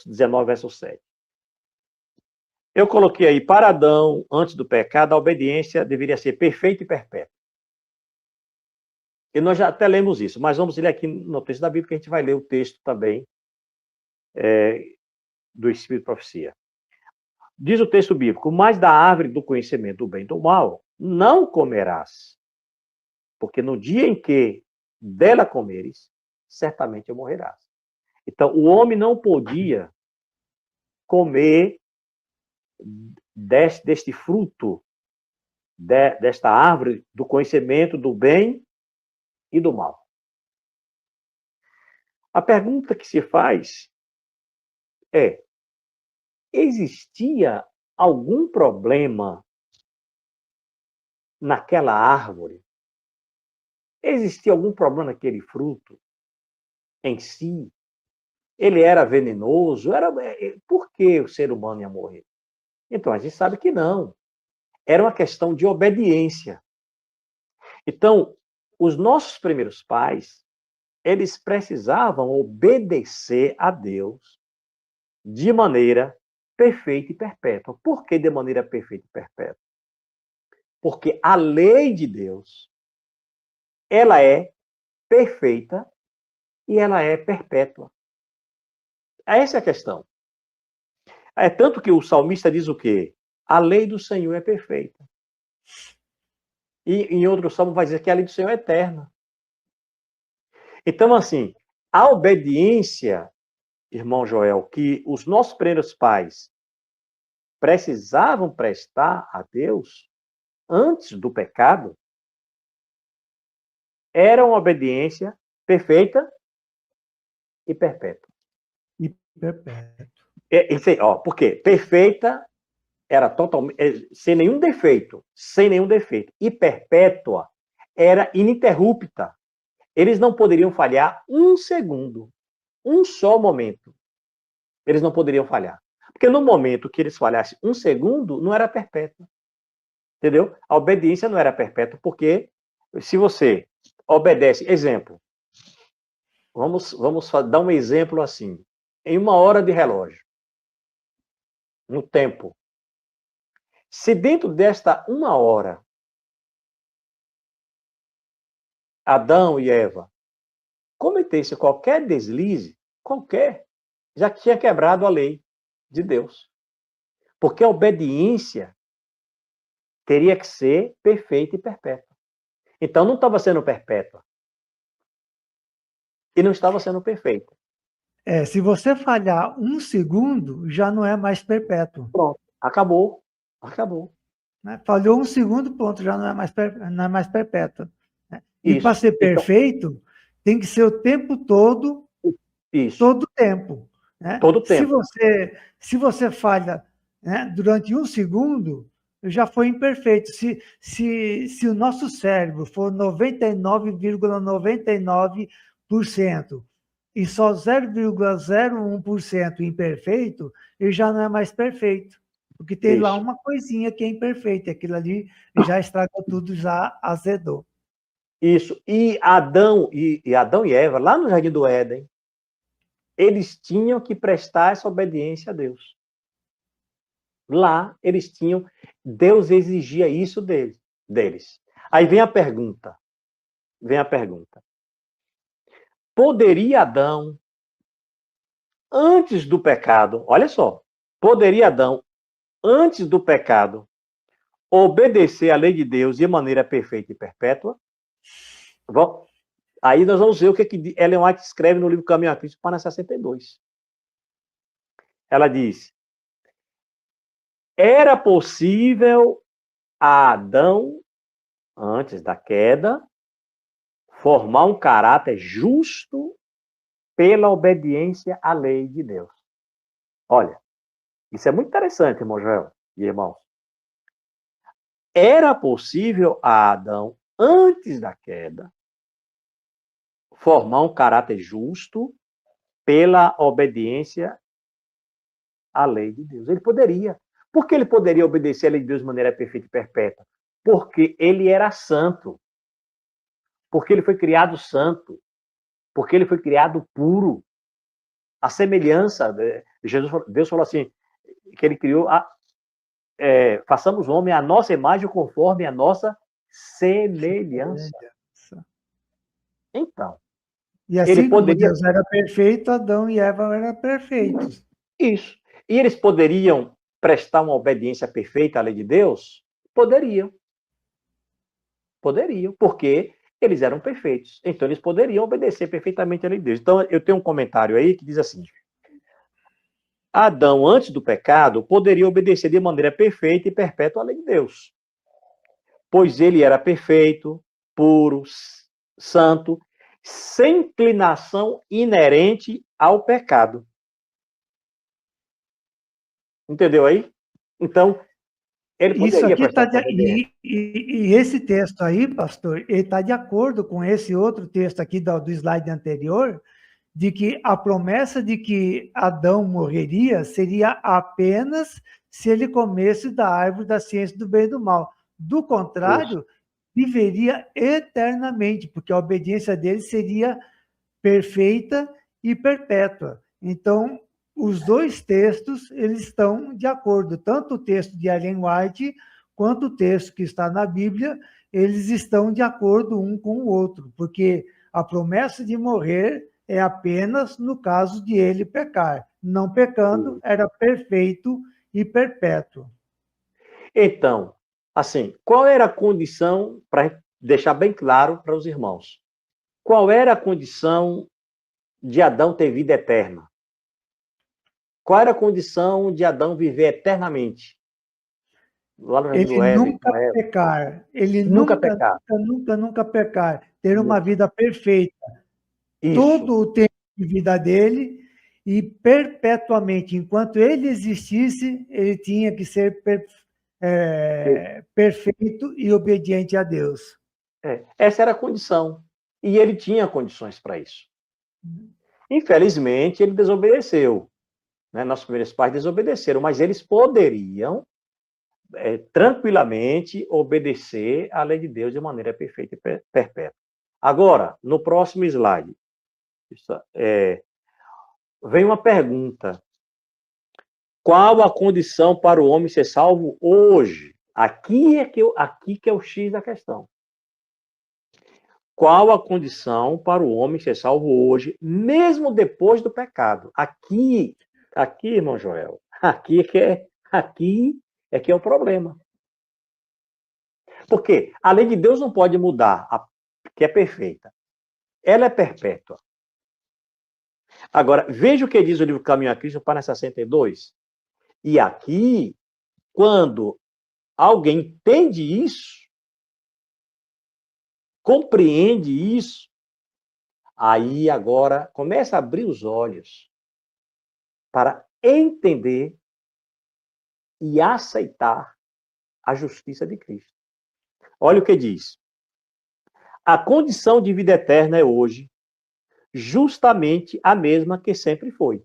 19, verso 7. Eu coloquei aí, para Adão, antes do pecado, a obediência deveria ser perfeita e perpétua. E nós já até lemos isso, mas vamos ler aqui no texto da Bíblia, que a gente vai ler o texto também do Espírito de Profecia. Diz o texto bíblico, mas da árvore do conhecimento do bem e do mal, não comerás, porque no dia em que dela comeres, certamente morrerás. Então, o homem não podia comer deste fruto, desta árvore do conhecimento do bem e do mal. A pergunta que se faz é: existia algum problema naquela árvore? Existia algum problema naquele fruto em si? Ele era venenoso? Por que o ser humano ia morrer? Então, a gente sabe que não. Era uma questão de obediência. Então, os nossos primeiros pais, eles precisavam obedecer a Deus de maneira perfeita e perpétua. Por que de maneira perfeita e perpétua? Porque a lei de Deus, ela é perfeita e ela é perpétua. Essa é a questão. É tanto que o salmista diz o quê? A lei do Senhor é perfeita. E em outro salmo vai dizer que a lei do Senhor é eterna. Então, assim, a obediência, irmão Joel, que os nossos primeiros pais precisavam prestar a Deus antes do pecado, era uma obediência perfeita e perpétua. E perpétua. Por quê? Perfeita era totalmente sem nenhum defeito, e perpétua era ininterrupta. Eles não poderiam falhar um segundo, um só momento. Eles não poderiam falhar. Porque no momento que eles falhassem um segundo, não era perpétua. Entendeu? A obediência não era perpétua, porque se você obedece, exemplo, vamos dar um exemplo assim, em 1 hora de relógio, no tempo. Se dentro desta 1 hora, Adão e Eva cometessem qualquer deslize, já tinha quebrado a lei de Deus. Porque a obediência teria que ser perfeita e perpétua. Então não estava sendo perpétua. E não estava sendo perfeita. Se você falhar um segundo, já não é mais perpétuo. Pronto, acabou. Né? Falhou um segundo, ponto, já não é mais perpétuo. Né? E para ser Então, perfeito, tem que ser o tempo todo, todo o tempo. Né? Todo o tempo. Se você falha, né, durante um segundo, já foi imperfeito. Se o nosso cérebro for 99,99% e só 0,01% imperfeito, ele já não é mais perfeito. Porque tem lá uma coisinha que é imperfeita, aquilo ali já estragou tudo, já azedou. Isso. E Adão e Eva, lá no Jardim do Éden, eles tinham que prestar essa obediência a Deus. Lá eles tinham, Deus exigia isso deles. Aí vem a pergunta. Poderia Adão, antes do pecado, olha só, poderia Adão, antes do pecado, obedecer à lei de Deus de maneira perfeita e perpétua? Aí nós vamos ver o que Ellen White escreve no livro Caminho a Cristo, página 62. Ela diz: era possível a Adão, antes da queda, formar um caráter justo pela obediência à lei de Deus. Olha, isso é muito interessante, irmão Joel e irmãos. Era possível a Adão, antes da queda, formar um caráter justo pela obediência à lei de Deus. Ele poderia, Por que ele poderia obedecer a lei de Deus de maneira perfeita e perpétua? Porque ele era santo. Porque ele foi criado santo. Porque ele foi criado puro. A semelhança, Deus falou assim, que ele criou, façamos o homem à nossa imagem conforme a nossa semelhança. Então, e assim ele como poderia... Deus era perfeito, Adão e Eva eram perfeitos. Isso. E eles poderiam prestar uma obediência perfeita à lei de Deus? Poderiam. Poderiam, porque eles eram perfeitos. Então, eles poderiam obedecer perfeitamente à lei de Deus. Então, eu tenho um comentário aí que diz assim: Adão, antes do pecado, poderia obedecer de maneira perfeita e perpétua à lei de Deus, pois ele era perfeito, puro, santo, sem inclinação inerente ao pecado. Entendeu aí? Então, ele Isso poderia aqui prestar está obediência. e esse texto aí, pastor, ele está de acordo com esse outro texto aqui do slide anterior, de que a promessa de que Adão morreria seria apenas se ele comesse da árvore da ciência do bem e do mal. Do contrário, Isso. viveria eternamente, porque a obediência dele seria perfeita e perpétua. Então, os dois textos, eles estão de acordo, tanto o texto de Ellen White quanto o texto que está na Bíblia, eles estão de acordo um com o outro, porque a promessa de morrer é apenas no caso de ele pecar. Não pecando, era perfeito e perpétuo. Então, assim, qual era a condição, para deixar bem claro para os irmãos, qual era a condição de Adão ter vida eterna? Qual era a condição de Adão viver eternamente? Lá no Jardim Ele do Éden, nunca com Eva. pecar, ele Nunca nunca, pecar. nunca pecar, ter uma vida perfeita, Isso. todo o tempo de vida dele e perpetuamente, enquanto ele existisse, ele tinha que ser perfeito e obediente a Deus. Essa era a condição. E ele tinha condições para isso. Infelizmente, ele desobedeceu. Né? Nossos primeiros pais desobedeceram, mas eles poderiam tranquilamente obedecer à lei de Deus de maneira perfeita e perpétua. Agora, no próximo slide, vem uma pergunta. Qual a condição para o homem ser salvo hoje? Aqui que é o X da questão. Qual a condição para o homem ser salvo hoje, mesmo depois do pecado? Aqui, irmão Joel, aqui é que é o problema. Porque a lei de Deus não pode mudar, que é perfeita. Ela é perpétua. Agora, veja o que diz o livro Caminho a Cristo, página 62. E aqui, quando alguém entende isso, compreende isso, aí agora começa a abrir os olhos para entender e aceitar a justiça de Cristo. Olha o que diz. A condição de vida eterna é hoje justamente a mesma que sempre foi.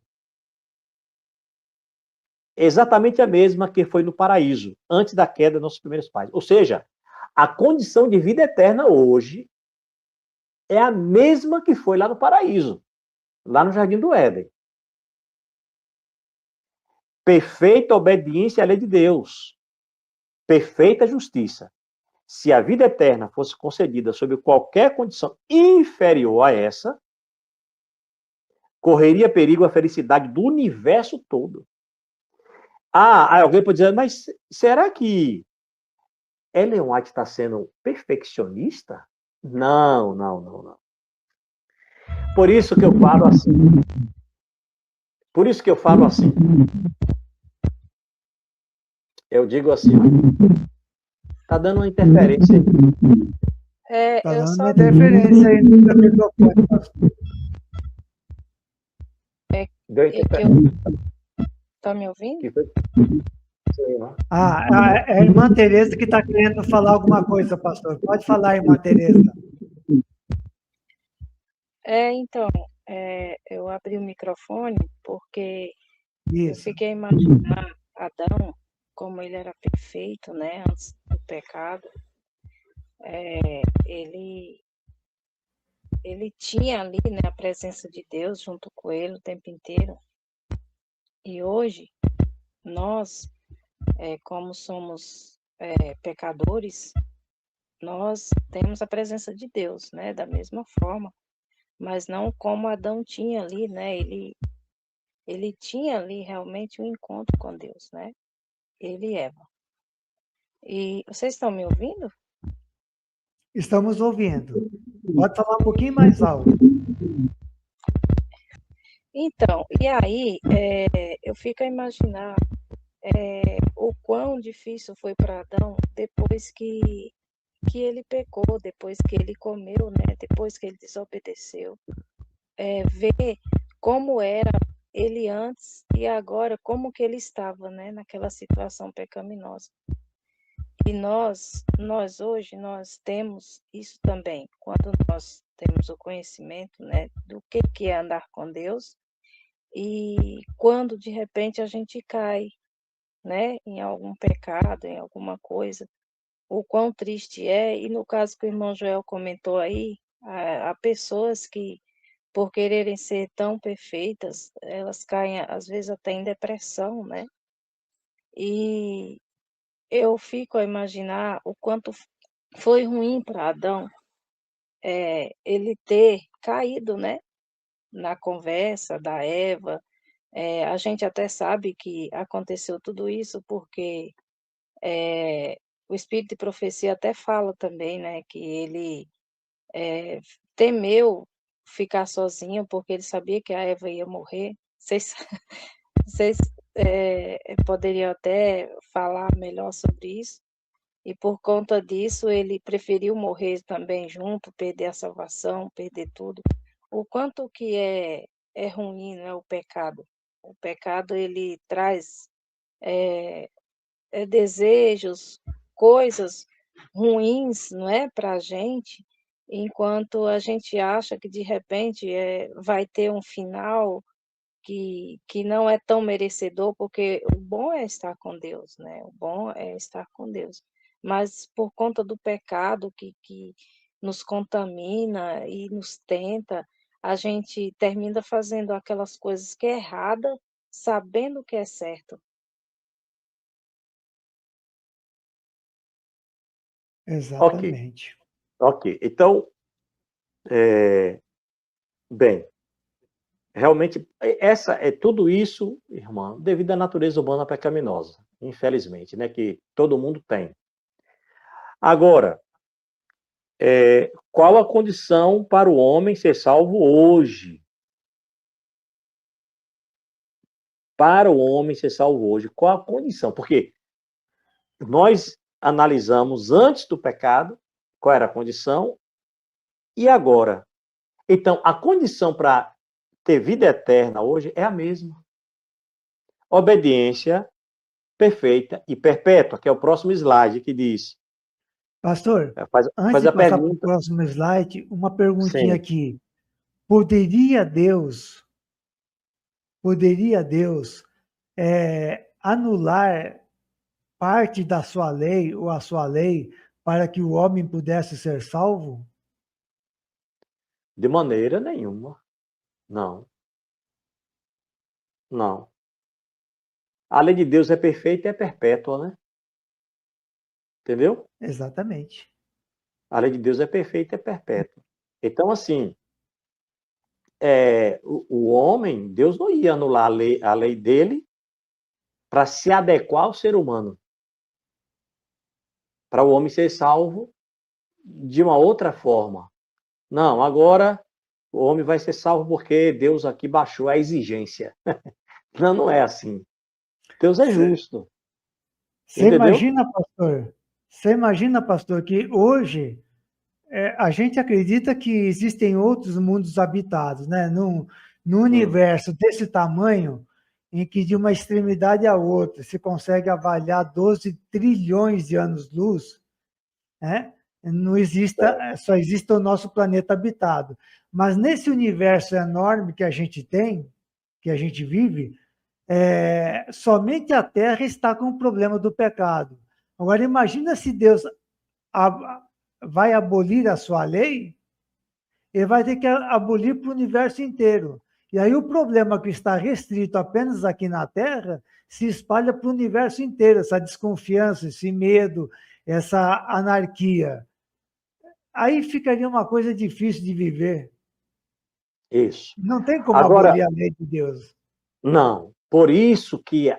Exatamente a mesma que foi no paraíso, antes da queda dos nossos primeiros pais. Ou seja, a condição de vida eterna hoje é a mesma que foi lá no paraíso, lá no Jardim do Éden. Perfeita obediência à lei de Deus. Perfeita justiça. Se a vida eterna fosse concedida sob qualquer condição inferior a essa, correria perigo a felicidade do universo todo. Aí alguém pode dizer, mas será que Ellen White está sendo perfeccionista? Não. Por isso que eu falo assim. Eu digo assim, tá dando uma interferência aí. Tá dando uma interferência aí no microfone, pastor. Tá me ouvindo? É a irmã Tereza que está querendo falar alguma coisa, pastor. Pode falar, irmã Tereza. Então, eu abri o microfone porque Isso. eu fiquei a imaginar Adão como ele era perfeito, né, antes do pecado, ele, ele tinha ali, né, a presença de Deus junto com ele o tempo inteiro. E hoje, nós, como somos pecadores, nós temos a presença de Deus, né, da mesma forma, mas não como Adão tinha ali, né, ele tinha ali realmente um encontro com Deus, né, ele e Eva. E vocês estão me ouvindo? Estamos ouvindo. Pode falar um pouquinho mais alto. Então, e aí, eu fico a imaginar o quão difícil foi para Adão depois que ele pecou, depois que ele comeu, né? Depois que ele desobedeceu. Ver como era ele antes e agora, como que ele estava, né? Naquela situação pecaminosa. E nós hoje, nós temos isso também. Quando nós temos o conhecimento, né? Do que é andar com Deus, e quando de repente a gente cai, né, em algum pecado, em alguma coisa, o quão triste é, e no caso que o irmão Joel comentou aí, há pessoas que, por quererem ser tão perfeitas, elas caem às vezes até em depressão, né? E eu fico a imaginar o quanto foi ruim para Adão, ele ter caído, né, na conversa da Eva. A gente até sabe que aconteceu tudo isso porque o espírito de profecia até fala também, né, que ele temeu ficar sozinho porque ele sabia que a Eva ia morrer. Vocês poderiam até falar melhor sobre isso? E por conta disso, ele preferiu morrer também junto, perder a salvação, perder tudo. O quanto que é ruim, né, o pecado. O pecado, ele traz desejos, coisas ruins, não é, para a gente, enquanto a gente acha que de repente vai ter um final que não é tão merecedor, porque o bom é estar com Deus, né? O bom é estar com Deus. Mas por conta do pecado que nos contamina e nos tenta, a gente termina fazendo aquelas coisas que é errada, sabendo que é certo. Ok, Exatamente. ok. Então, bem, realmente, essa é tudo isso, irmã, devido à natureza humana pecaminosa, infelizmente, né, que todo mundo tem. Agora, qual a condição para o homem ser salvo hoje? Para o homem ser salvo hoje, qual a condição? Porque nós analisamos antes do pecado qual era a condição e agora. Então, a condição para ter vida eterna hoje é a mesma. Obediência perfeita e perpétua, que é o próximo slide que diz. Pastor, antes Faz de a passar para o pergunta. próximo slide, uma perguntinha Sim. aqui. Poderia Deus anular parte da sua lei ou a sua lei para que o homem pudesse ser salvo? De maneira nenhuma. Não. Não. A lei de Deus é perfeita e é perpétua, né? Entendeu? Exatamente. A lei de Deus é perfeita e é perpétua. Então, assim, o homem, Deus não ia anular a lei dele para se adequar ao ser humano. Para o homem ser salvo de uma outra forma. Não, agora o homem vai ser salvo porque Deus aqui baixou a exigência. Não, não é assim. Deus é justo. Entendeu? Você imagina, pastor, que hoje a gente acredita que existem outros mundos habitados, né? Num universo desse tamanho, em que de uma extremidade à outra se consegue avaliar 12 trilhões de anos-luz, né? Não exista, só existe o nosso planeta habitado. Mas nesse universo enorme que a gente tem, que a gente vive, somente a terra está com o problema do pecado. Agora, imagina se Deus vai abolir a sua lei, ele vai ter que abolir para o universo inteiro. E aí o problema que está restrito apenas aqui na Terra se espalha para o universo inteiro, essa desconfiança, esse medo, essa anarquia. Aí ficaria uma coisa difícil de viver. Isso. Não tem como Agora, abolir a lei de Deus. não. Por isso que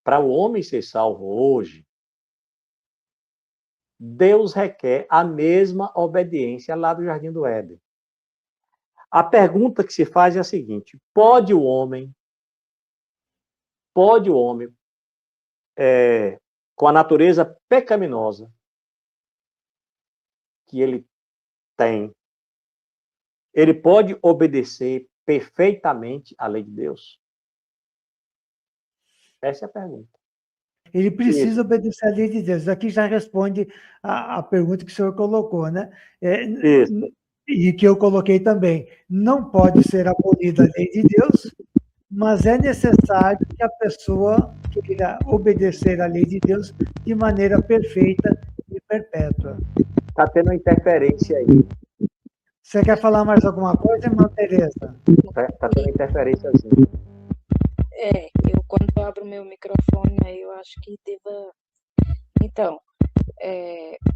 para o homem ser salvo hoje, Deus requer a mesma obediência lá do Jardim do Éden. A pergunta que se faz é a seguinte: pode o homem, com a natureza pecaminosa que ele tem, ele pode obedecer perfeitamente à lei de Deus? Essa é a pergunta. Ele precisa obedecer à lei de Deus. Aqui já responde a pergunta que o senhor colocou, né? Isso. E que eu coloquei também. Não pode ser abolida a lei de Deus, mas é necessário que a pessoa queira obedecer à lei de Deus de maneira perfeita e perpétua. Está tendo uma interferência aí. Você quer falar mais alguma coisa, irmã Tereza? Está tendo interferência assim. Quando eu abro meu microfone, aí eu acho que deva... Então,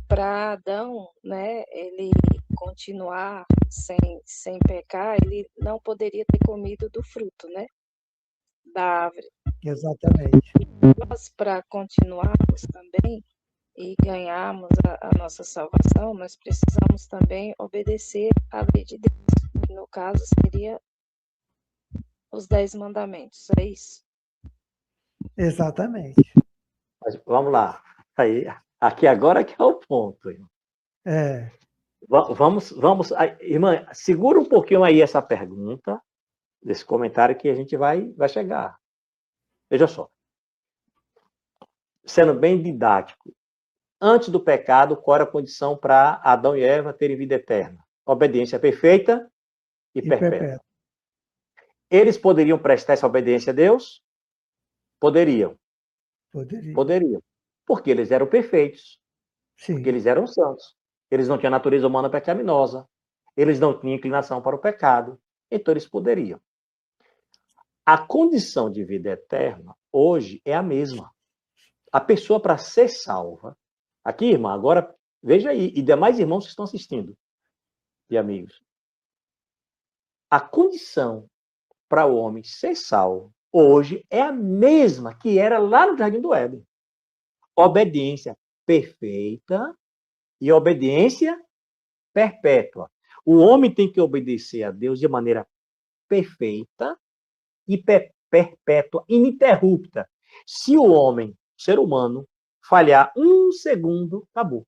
para Adão, né, ele continuar sem pecar, ele não poderia ter comido do fruto, né, da árvore. Exatamente. Nós, para continuarmos também e ganharmos a nossa salvação, nós precisamos também obedecer à lei de Deus. Que no caso, seria os 10 mandamentos, é isso? Exatamente. Mas vamos lá. Aí, aqui agora que é o ponto. Vamos, irmã, segura um pouquinho aí essa pergunta, desse comentário que a gente vai chegar. Veja só. Sendo bem didático, antes do pecado, qual era a condição para Adão e Eva terem vida eterna? Obediência perfeita e perpétua. Eles poderiam prestar essa obediência a Deus? Poderiam. Porque eles eram perfeitos. Sim. Porque eles eram santos. Eles não tinham natureza humana pecaminosa. Eles não tinham inclinação para o pecado. Então eles poderiam. A condição de vida eterna hoje é a mesma. A pessoa, para ser salva... Aqui, irmã, agora, veja aí, e demais irmãos que estão assistindo, e amigos. A condição para o homem ser salvo hoje é a mesma que era lá no Jardim do Éden. Obediência perfeita e obediência perpétua. O homem tem que obedecer a Deus de maneira perfeita e perpétua, ininterrupta. Se o homem, ser humano, falhar um segundo, acabou.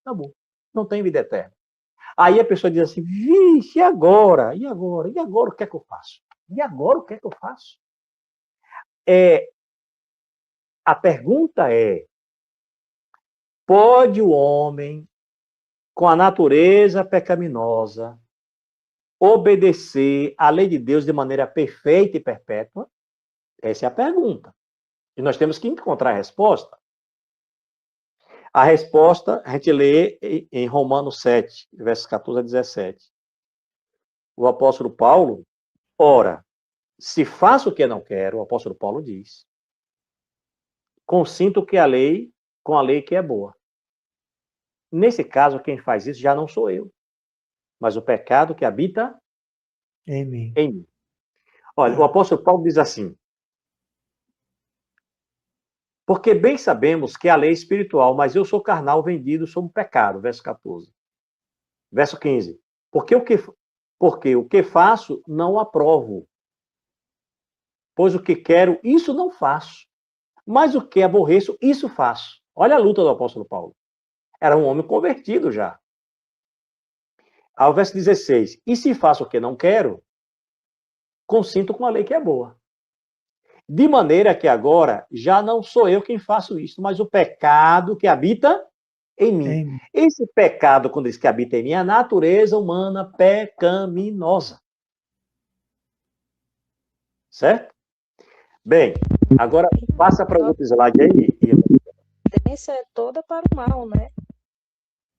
Acabou. Não tem vida eterna. Aí a pessoa diz assim, vixe, e agora? E agora? E agora o que é que eu faço? E agora o que é que eu faço? A pergunta é, pode o homem, com a natureza pecaminosa, obedecer à lei de Deus de maneira perfeita e perpétua? Essa é a pergunta. E nós temos que encontrar a resposta. A resposta a gente lê em Romanos 7, versos 14 a 17. O apóstolo Paulo, ora, se faço o que não quero, o apóstolo Paulo diz, consinto que com a lei que é boa. Nesse caso, quem faz isso já não sou eu, mas o pecado que habita em mim. Olha, o apóstolo Paulo diz assim, porque bem sabemos que a lei é espiritual, mas eu sou carnal vendido sob o pecado, verso 14. Verso 15, porque o que faço não aprovo, pois o que quero, isso não faço, mas o que aborreço, isso faço. Olha a luta do apóstolo Paulo. Era um homem convertido já. Ao verso 16, e se faço o que não quero, consinto com a lei que é boa. De maneira que agora já não sou eu quem faço isso, mas o pecado que habita em mim. Esse pecado, quando diz que habita em mim, é a natureza humana pecaminosa. Certo? Bem, agora passa para o outro slide aí, irmã. A tendência é toda para o mal, né?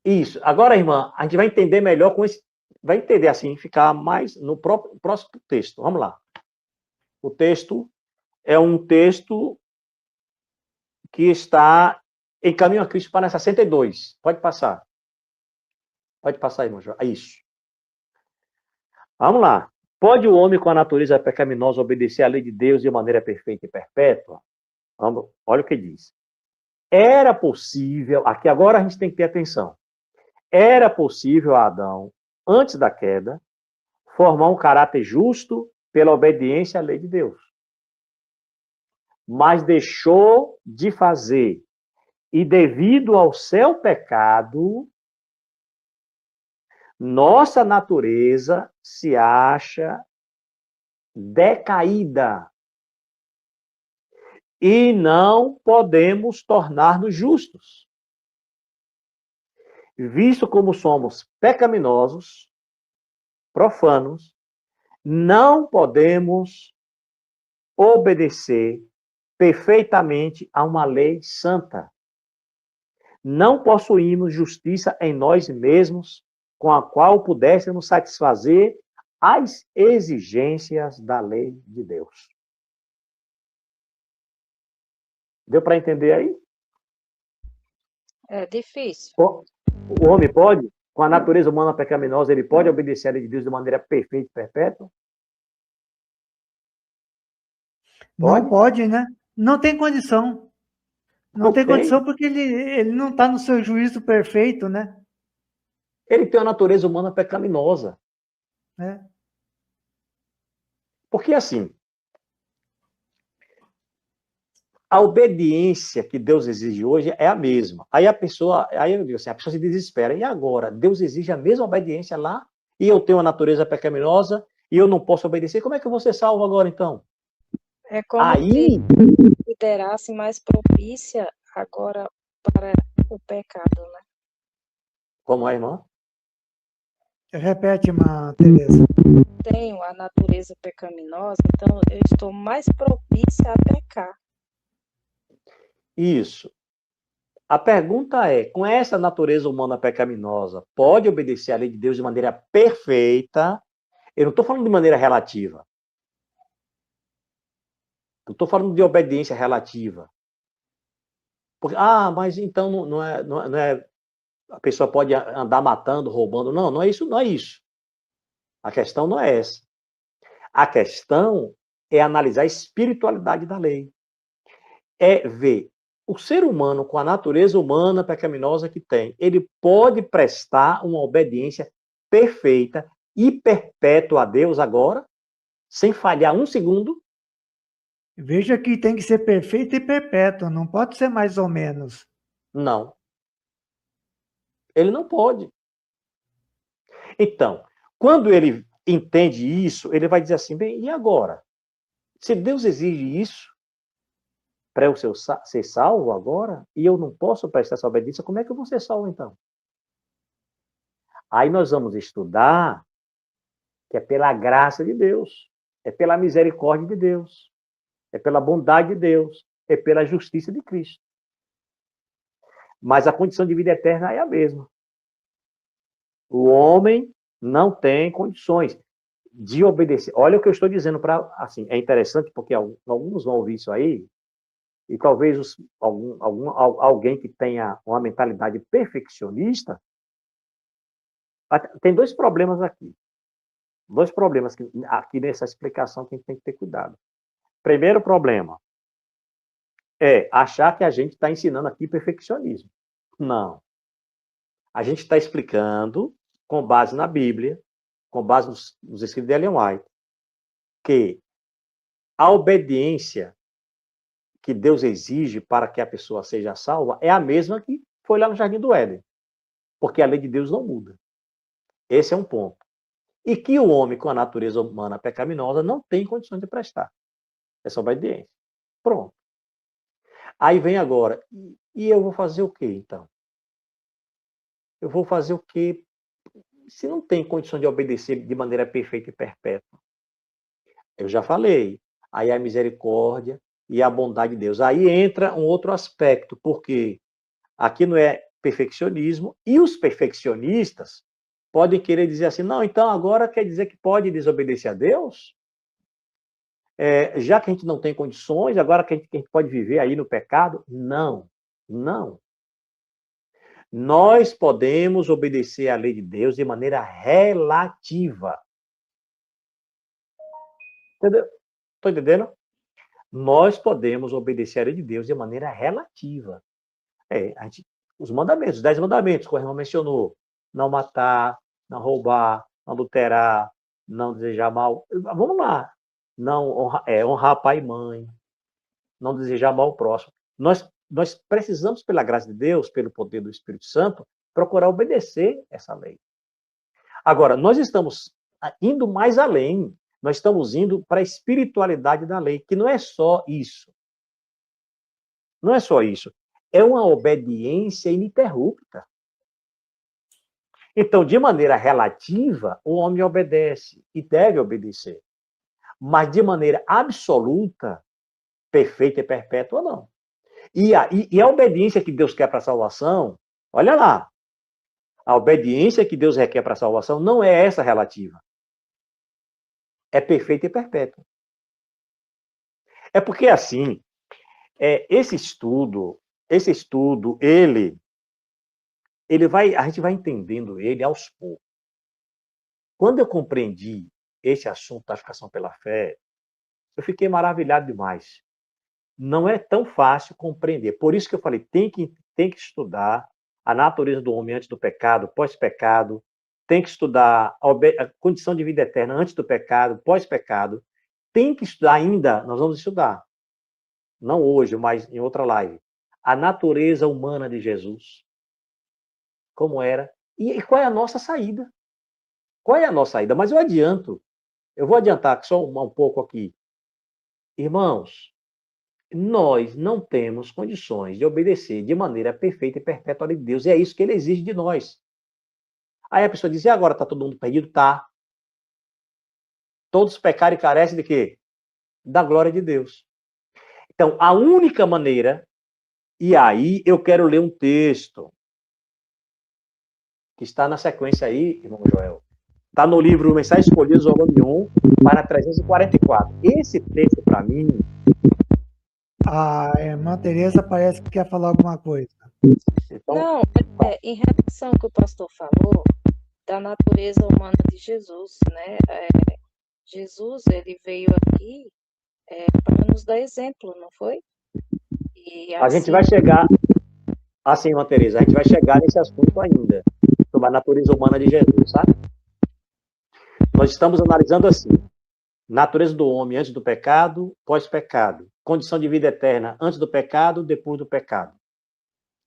Isso. Agora, irmã, a gente vai entender melhor com esse. Vai entender assim, ficar mais no próximo texto. Vamos lá. O texto é um texto que está em Caminho a Cristo para 62. Pode passar. Pode passar, irmão. Isso. Vamos lá. Pode o homem com a natureza pecaminosa obedecer à lei de Deus de maneira perfeita e perpétua? Vamos, olha o que diz. Era possível, aqui agora a gente tem que ter atenção. Era possível a Adão, antes da queda, formar um caráter justo pela obediência à lei de Deus. Mas deixou de fazer. E devido ao seu pecado, nossa natureza se acha decaída. E não podemos tornar-nos justos. Visto como somos pecaminosos, profanos, não podemos obedecer perfeitamente a uma lei santa. Não possuímos justiça em nós mesmos, com a qual pudéssemos satisfazer as exigências da lei de Deus. Deu para entender aí? É difícil. O homem pode, com a natureza humana pecaminosa, ele pode obedecer à lei de Deus de maneira perfeita e perpétua? Não pode, né? Não tem condição. Não tem condição porque ele não está no seu juízo perfeito, né? Ele tem uma natureza humana pecaminosa. É. Porque assim, a obediência que Deus exige hoje é a mesma. Aí eu digo assim, a pessoa se desespera. E agora? Deus exige a mesma obediência lá e eu tenho uma natureza pecaminosa e eu não posso obedecer. Como é que eu vou ser salvo agora, então? É como se considerasse mais propícia agora para o pecado, né? Como é, irmã? Repete, irmã Tereza. Tenho a natureza pecaminosa, então eu estou mais propícia a pecar. Isso. A pergunta é, com essa natureza humana pecaminosa, pode obedecer à lei de Deus de maneira perfeita? Eu não estou falando de maneira relativa. Eu estou falando de obediência relativa. Porque, mas então não é a pessoa pode andar matando, roubando. Não, não é isso, não é isso. A questão não é essa. A questão é analisar a espiritualidade da lei. É ver o ser humano, com a natureza humana pecaminosa que tem, ele pode prestar uma obediência perfeita e perpétua a Deus agora, sem falhar um segundo? Veja que tem que ser perfeito e perpétuo, não pode ser mais ou menos. Não. Ele não pode. Então, quando ele entende isso, ele vai dizer assim, bem, e agora? Se Deus exige isso para eu ser salvo agora, e eu não posso prestar essa obediência, como é que eu vou ser salvo então? Aí nós vamos estudar que é pela graça de Deus, é pela misericórdia de Deus, é pela bondade de Deus, é pela justiça de Cristo. Mas a condição de vida eterna é a mesma. O homem não tem condições de obedecer. Olha o que eu estou dizendo para, assim, é interessante porque alguns vão ouvir isso aí e talvez alguém que tenha uma mentalidade perfeccionista tem dois problemas aqui. Dois problemas aqui nessa explicação que a gente tem que ter cuidado. Primeiro problema é achar que a gente está ensinando aqui perfeccionismo. Não. A gente está explicando, com base na Bíblia, com base nos escritos de Ellen White, que a obediência que Deus exige para que a pessoa seja salva é a mesma que foi lá no Jardim do Éden. Porque a lei de Deus não muda. Esse é um ponto. E que o homem com a natureza humana pecaminosa não tem condições de prestar essa obediência. Pronto. Aí vem agora, e eu vou fazer o quê, então? Eu vou fazer o quê se não tem condição de obedecer de maneira perfeita e perpétua? Eu já falei, aí a misericórdia e a bondade de Deus. Aí entra um outro aspecto, porque aqui não é perfeccionismo, e os perfeccionistas podem querer dizer assim, não, então agora quer dizer que pode desobedecer a Deus? Já que a gente não tem condições, agora que a gente pode viver aí no pecado? Não, não. Nós podemos obedecer à lei de Deus de maneira relativa. Entendeu? Estou entendendo? Nós podemos obedecer à lei de Deus de maneira relativa. Os mandamentos, os 10 mandamentos, como a irmã mencionou. Não matar, não roubar, não adulterar, não desejar mal. Vamos lá. Não honrar pai e mãe. Não desejar mal ao próximo. Nós precisamos, pela graça de Deus, pelo poder do Espírito Santo, procurar obedecer essa lei. Agora, nós estamos indo mais além. Nós estamos indo para a espiritualidade da lei, que não é só isso. Não é só isso. É uma obediência ininterrupta. Então, de maneira relativa, o homem obedece e deve obedecer. Mas de maneira absoluta, perfeita e perpétua, não. E a obediência que Deus quer para a salvação, olha lá, a obediência que Deus requer para a salvação não é essa relativa. É perfeita e perpétua. É porque, assim, esse estudo, a gente vai entendendo ele aos poucos. Quando eu compreendi esse assunto da justificação pela fé, eu fiquei maravilhado demais. Não é tão fácil compreender. Por isso que eu falei, tem que estudar a natureza do homem antes do pecado, pós-pecado, tem que estudar a condição de vida eterna antes do pecado, pós-pecado, tem que estudar ainda, nós vamos estudar, não hoje, mas em outra live, a natureza humana de Jesus, como era, e qual é a nossa saída. Qual é a nossa saída? Mas eu vou adiantar só um pouco aqui. Irmãos, nós não temos condições de obedecer de maneira perfeita e perpétua a lei de Deus, e é isso que ele exige de nós. Aí a pessoa diz, e agora está todo mundo perdido? Tá. Todos pecaram e carecem de quê? Da glória de Deus. Então, a única maneira, e aí eu quero ler um texto que está na sequência aí, irmão Joel. Está no livro Mensagens Escolhidas, volume 1, para 344. Esse texto, para mim... A irmã Tereza parece que quer falar alguma coisa. Então, não, em relação ao que o pastor falou, da natureza humana de Jesus, né? Jesus, ele veio aqui para nos dar exemplo, não foi? E a gente vai chegar, assim, irmã Tereza, a gente vai chegar nesse assunto ainda, sobre a natureza humana de Jesus, sabe? Nós estamos analisando assim, natureza do homem antes do pecado, pós-pecado, condição de vida eterna antes do pecado, depois do pecado.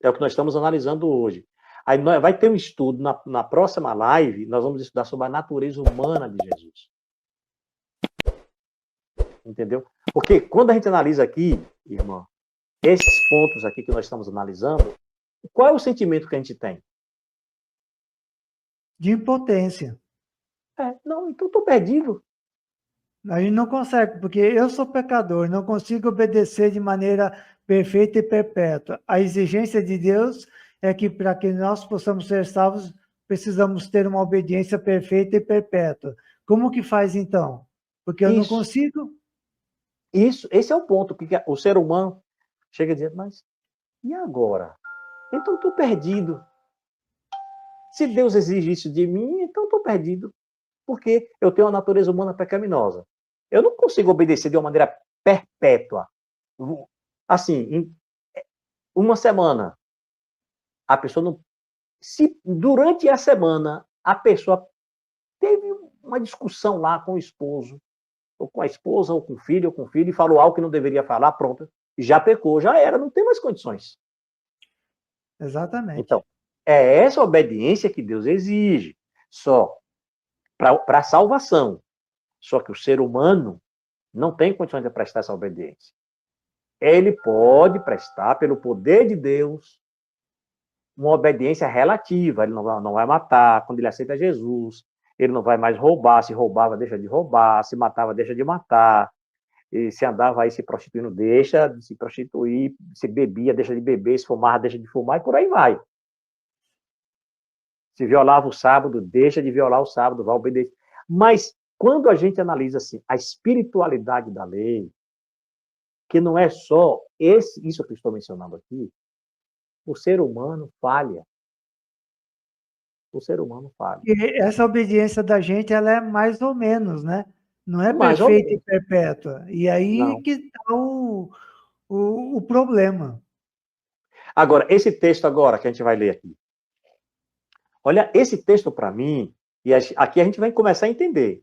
É o que nós estamos analisando hoje. Aí vai ter um estudo, na próxima live, nós vamos estudar sobre a natureza humana de Jesus. Entendeu? Porque quando a gente analisa aqui, irmão, esses pontos aqui que nós estamos analisando, qual é o sentimento que a gente tem? De impotência. Não, então estou perdido. A gente não consegue, porque eu sou pecador, não consigo obedecer de maneira perfeita e perpétua. A exigência de Deus é que, para que nós possamos ser salvos, precisamos ter uma obediência perfeita e perpétua. Como que faz, então? Porque eu não consigo. Esse é o ponto, que o ser humano chega a dizer, mas e agora? Então estou perdido. Se Deus exige isso de mim, então estou perdido. Porque eu tenho uma natureza humana pecaminosa. Eu não consigo obedecer de uma maneira perpétua. Assim, em uma semana, a pessoa não... Se durante a semana a pessoa teve uma discussão lá com o esposo, ou com a esposa, ou com o filho, e falou algo que não deveria falar, pronto, já pecou, já era, não tem mais condições. Exatamente. Então, é essa obediência que Deus exige, só para a salvação. Só que o ser humano não tem condições de prestar essa obediência. Ele pode prestar, pelo poder de Deus, uma obediência relativa. Ele não vai matar quando ele aceita Jesus. Ele não vai mais roubar. Se roubava, deixa de roubar. Se matava, deixa de matar. e se andava aí se prostituindo, deixa de se prostituir, se bebia, deixa de beber, se fumava, deixa de fumar, e por aí vai. Se violava o sábado, deixa de violar o sábado, vai obedecer. Mas quando a gente analisa assim, a espiritualidade da lei, que não é só isso que eu estou mencionando aqui, o ser humano falha. O ser humano falha. E essa obediência da gente, ela é mais ou menos, né? Não é Mais ou perfeita e menos. perpétua. E aí Não. que está o problema. Agora, esse texto agora que a gente vai ler aqui. Olha, esse texto para mim, e aqui a gente vai começar a entender.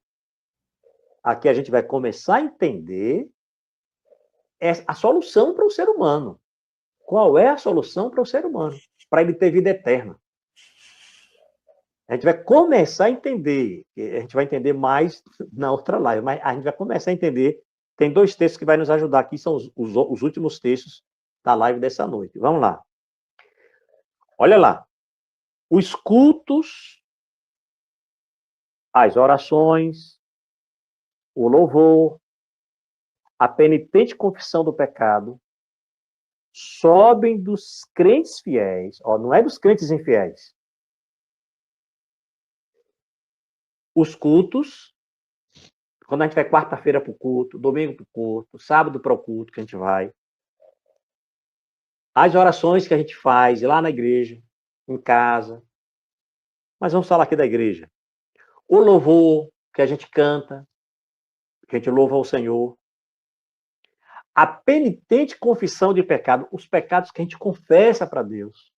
Aqui a gente vai começar a entender a solução para o ser humano. Qual é a solução para o ser humano? Para ele ter vida eterna. A gente vai começar a entender, a gente vai entender mais na outra live, mas a gente vai começar a entender. Tem 2 textos que vai nos ajudar aqui, são os últimos textos da live dessa noite. Vamos lá. Olha lá. Os cultos, as orações, o louvor, a penitente confissão do pecado, sobem dos crentes fiéis, ó, não é dos crentes infiéis. Os cultos, quando a gente vai quarta-feira para o culto, domingo para o culto, sábado para o culto que a gente vai. As orações que a gente faz lá na igreja, em casa. Mas vamos falar aqui da igreja. O louvor que a gente canta, que a gente louva ao Senhor. A penitente confissão de pecado, os pecados que a gente confessa para Deus.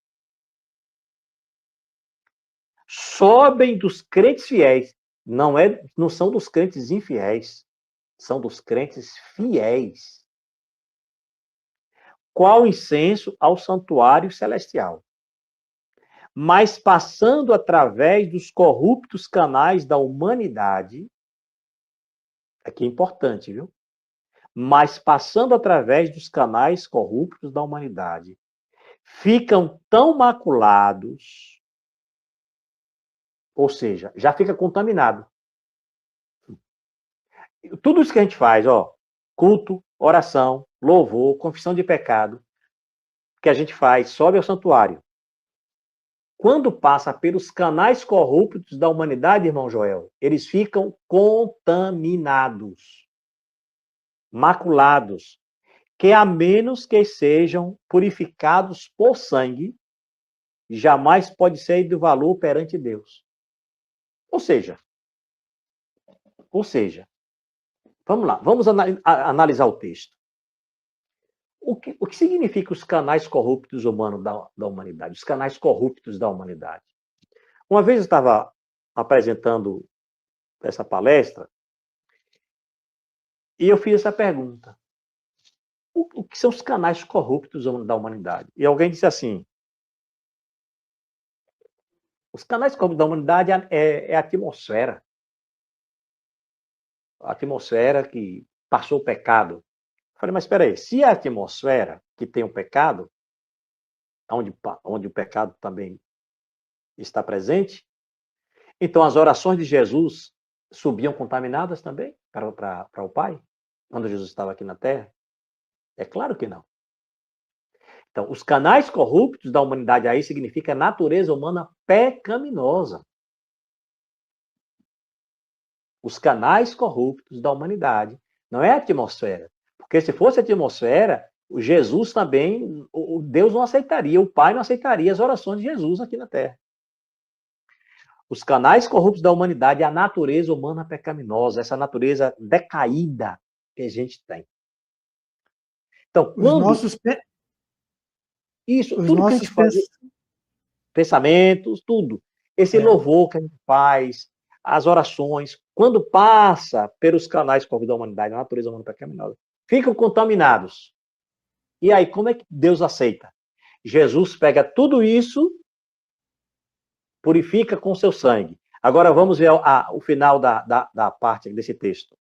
Sobem dos crentes fiéis. Não são dos crentes infiéis. São dos crentes fiéis. Qual incenso ao santuário celestial. Mas passando através dos corruptos canais da humanidade, aqui é importante, viu? Mas passando através dos canais corruptos da humanidade, ficam tão maculados, ou seja, já fica contaminado. Tudo isso que a gente faz, ó, culto, oração, louvor, confissão de pecado, que a gente faz, sobe ao santuário. Quando passa pelos canais corruptos da humanidade, irmão Joel, eles ficam contaminados, maculados, que a menos que sejam purificados por sangue, jamais pode ser de valor perante Deus. Ou seja, vamos lá, vamos analisar o texto. O que significa os canais corruptos humanos da humanidade? Os canais corruptos da humanidade. Uma vez eu estava apresentando essa palestra e eu fiz essa pergunta. O que são os canais corruptos da humanidade? E alguém disse assim, os canais corruptos da humanidade é a atmosfera. A atmosfera que passou o pecado. Eu falei, mas espera aí, se a atmosfera que tem o pecado, onde o pecado também está presente, então as orações de Jesus subiam contaminadas também para o Pai, quando Jesus estava aqui na Terra? É claro que não. Então, os canais corruptos da humanidade aí significa natureza humana pecaminosa. Os canais corruptos da humanidade. Não é a atmosfera. Porque se fosse a atmosfera, o Jesus também, o Deus não aceitaria, o Pai não aceitaria as orações de Jesus aqui na Terra. Os canais corruptos da humanidade é a natureza humana pecaminosa, essa natureza decaída que a gente tem. Então, quando... tudo que a gente faz, pensamentos, tudo. Esse louvor que a gente faz, as orações, quando passa pelos canais corruptos da humanidade, a natureza humana pecaminosa, ficam contaminados. E aí, como é que Deus aceita? Jesus pega tudo isso, purifica com seu sangue. Agora vamos ver o final da parte desse texto.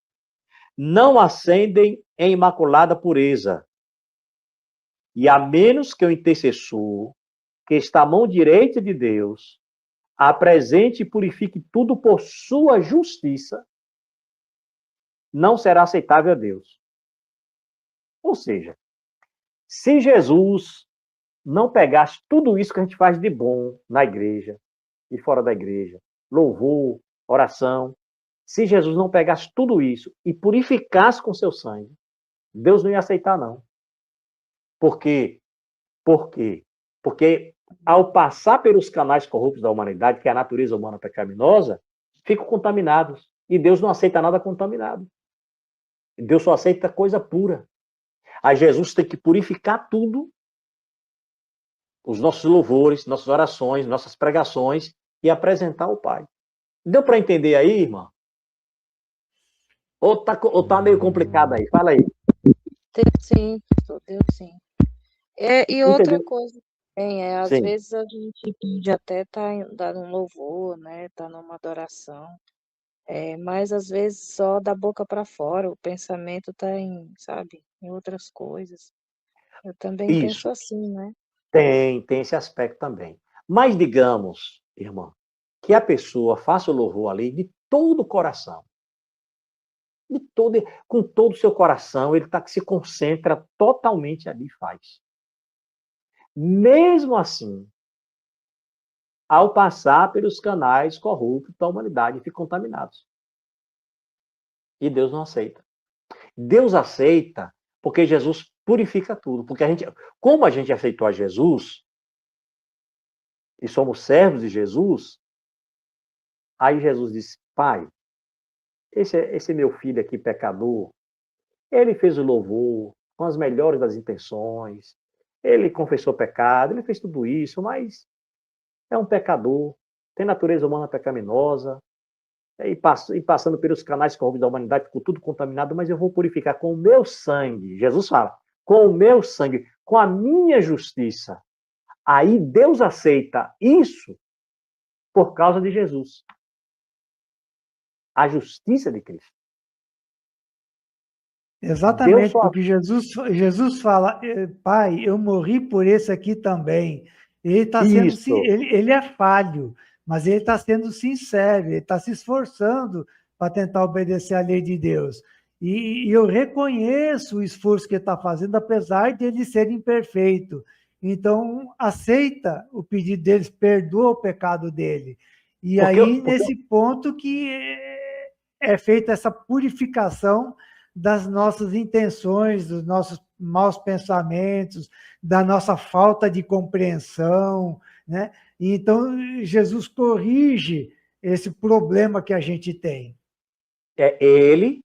Não ascendem em imaculada pureza. E a menos que o intercessor, que está à mão direita de Deus, apresente e purifique tudo por sua justiça, não será aceitável a Deus. Ou seja, se Jesus não pegasse tudo isso que a gente faz de bom na igreja e fora da igreja, louvor, oração, se Jesus não pegasse tudo isso e purificasse com seu sangue, Deus não ia aceitar, não. Por quê? Por quê? Porque ao passar pelos canais corruptos da humanidade, que é a natureza humana pecaminosa, ficam contaminados. E Deus não aceita nada contaminado. Deus só aceita coisa pura. Aí Jesus tem que purificar tudo, os nossos louvores, nossas orações, nossas pregações, e apresentar ao Pai. Deu para entender aí, irmã? Ou tá meio complicado aí? Fala aí. Deu sim, pastor, deu sim. E outra Entendeu? coisa também, às Sim. vezes a gente pode até estar dando um louvor, né? Tá numa adoração. Mas às vezes só da boca para fora, o pensamento está sabe, em outras coisas. Eu também Isso. penso assim, né? Tem esse aspecto também. Mas digamos, irmã, que a pessoa faça o louvor ali de todo o coração. Com todo o seu coração, ele se concentra totalmente ali e faz. Mesmo assim, ao passar pelos canais corruptos da humanidade, ficam contaminados. E Deus não aceita. Deus aceita porque Jesus purifica tudo. Porque como a gente aceitou a Jesus, e somos servos de Jesus, aí Jesus disse, Pai, esse meu filho aqui, pecador, ele fez o louvor com as melhores das intenções, ele confessou pecado, ele fez tudo isso, mas é um pecador, tem natureza humana pecaminosa, e passando pelos canais corruptos da humanidade, ficou tudo contaminado, mas eu vou purificar com o meu sangue. Jesus fala, com o meu sangue, com a minha justiça. Aí Deus aceita isso por causa de Jesus. A justiça de Cristo. Exatamente, porque Jesus fala, Pai, eu morri por esse aqui também. Ele está sendo, Isso. ele é falho, mas ele está sendo sincero, ele está se esforçando para tentar obedecer à lei de Deus. E eu reconheço o esforço que ele está fazendo, apesar de ele ser imperfeito. Então, aceita o pedido deles, perdoa o pecado dele. E aí, nesse ponto que é feita essa purificação das nossas intenções, dos nossos maus pensamentos, da nossa falta de compreensão, né? Então, Jesus corrige esse problema que a gente tem. Ele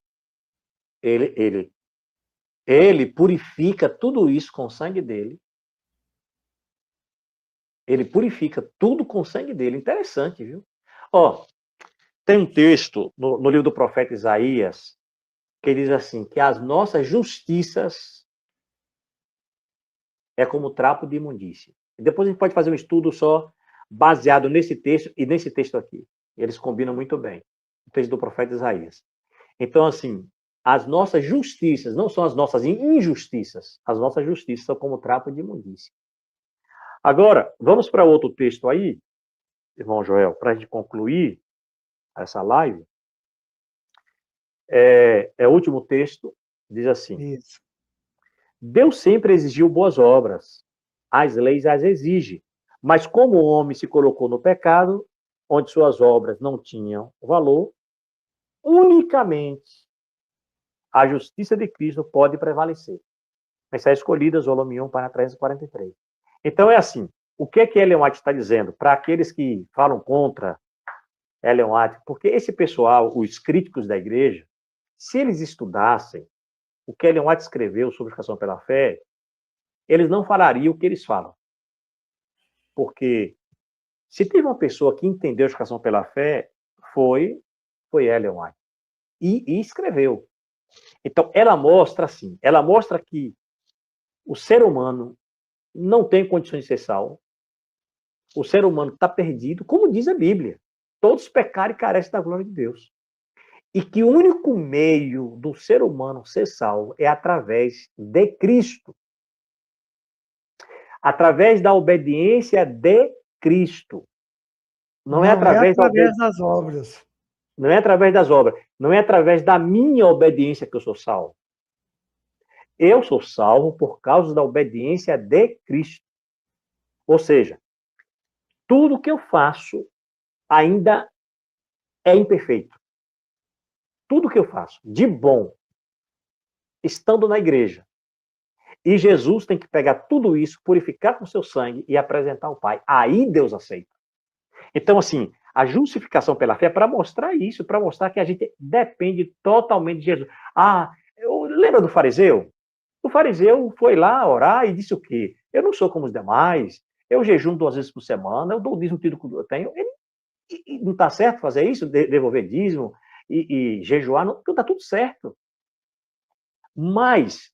purifica tudo isso com o sangue dele. Ele purifica tudo com o sangue dele. Interessante, viu? Ó, tem um texto no livro do profeta Isaías que diz assim, que as nossas justiças é como trapo de imundícia. E depois a gente pode fazer um estudo só baseado nesse texto e nesse texto aqui. Eles combinam muito bem. O texto do profeta Isaías. Então, assim, as nossas justiças não são as nossas injustiças. As nossas justiças são como trapo de imundícia. Agora, vamos para outro texto aí, irmão Joel, para a gente concluir essa live. O último texto, diz assim. Isso. Deus sempre exigiu boas obras. As leis as exige. Mas como o homem se colocou no pecado, onde suas obras não tinham valor, unicamente a justiça de Cristo pode prevalecer. Mensagens escolhidas, volume 1, página 343. Então é assim, o que Ellen White está dizendo para aqueles que falam contra Ellen White? Porque esse pessoal, os críticos da igreja, se eles estudassem o que Ellen White escreveu sobre educação pela fé, eles não falariam o que eles falam. Porque se teve uma pessoa que entendeu a educação pela fé, foi Ellen White. E escreveu. Então, ela mostra assim, ela mostra que o ser humano não tem condições de ser salvo. O ser humano está perdido, como diz a Bíblia. Todos pecaram e carecem da glória de Deus. E que o único meio do ser humano ser salvo é através de Cristo. Através da obediência de Cristo. Não é através das obras. Não é através das obras. Não é através da minha obediência que eu sou salvo. Eu sou salvo por causa da obediência de Cristo. Ou seja, tudo que eu faço ainda é imperfeito. Tudo que eu faço de bom, estando na igreja, e Jesus tem que pegar tudo isso, purificar com seu sangue e apresentar ao Pai. Aí Deus aceita. Então, assim, a justificação pela fé é para mostrar isso, para mostrar que a gente depende totalmente de Jesus. Lembra do fariseu? O fariseu foi lá orar e disse o quê? Eu não sou como os demais, eu jejuo 2 vezes por semana, eu dou o dízimo tudo que eu tenho. Não está certo fazer isso, devolver dízimo e jejuar, não está tudo certo. Mas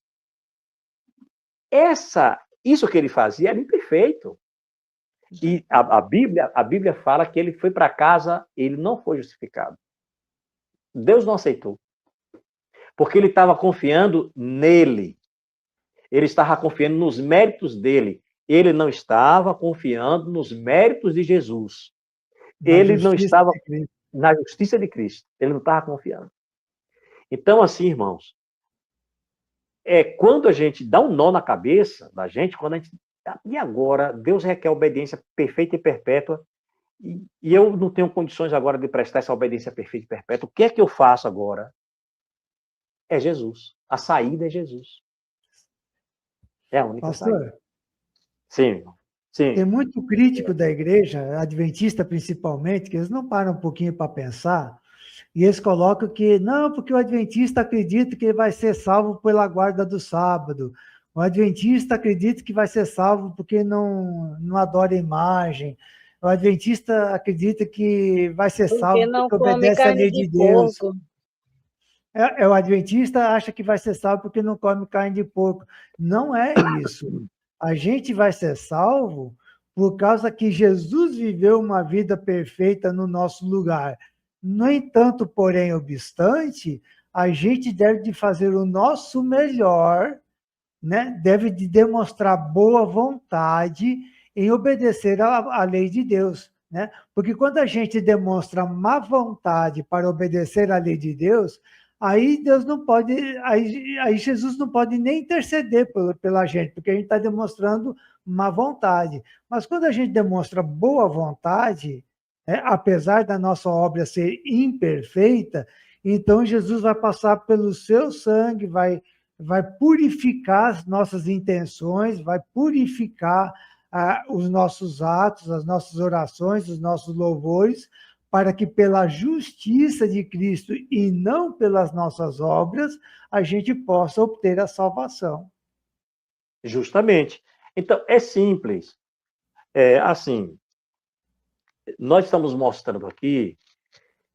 isso que ele fazia era imperfeito. E a Bíblia fala que ele foi para casa, ele não foi justificado. Deus não aceitou. Porque ele estava confiando nele. Ele estava confiando nos méritos dele. Ele não estava confiando nos méritos de Jesus. Ele não estava na justiça de Cristo. Ele não estava confiando. Então, assim, irmãos, quando a gente dá um nó na cabeça da gente, quando a gente... E agora, Deus requer obediência perfeita e perpétua, e eu não tenho condições agora de prestar essa obediência perfeita e perpétua. O que é que eu faço agora? É Jesus. A saída é Jesus. É a única saída. Sim, sim. Tem muito crítico da igreja, adventista principalmente, que eles não param um pouquinho para pensar, e eles colocam que, não, porque o adventista acredita que ele vai ser salvo pela guarda do sábado. O adventista acredita que vai ser salvo porque não adora imagem. O adventista acredita que vai ser salvo porque obedece à lei de Deus. O adventista acha que vai ser salvo porque não come carne de porco. Não é isso. A gente vai ser salvo por causa que Jesus viveu uma vida perfeita no nosso lugar. No entanto, porém, obstante, a gente deve de fazer o nosso melhor, né? Deve de demonstrar boa vontade em obedecer à lei de Deus, né? Porque quando a gente demonstra má vontade para obedecer à lei de Deus, aí Deus não pode, aí Jesus não pode nem interceder pela gente, porque a gente está demonstrando má vontade. Mas quando a gente demonstra boa vontade, apesar da nossa obra ser imperfeita, então Jesus vai passar pelo seu sangue, vai purificar as nossas intenções, vai purificar os nossos atos, as nossas orações, os nossos louvores, para que pela justiça de Cristo e não pelas nossas obras, a gente possa obter a salvação. Justamente. Então, é simples. Assim, nós estamos mostrando aqui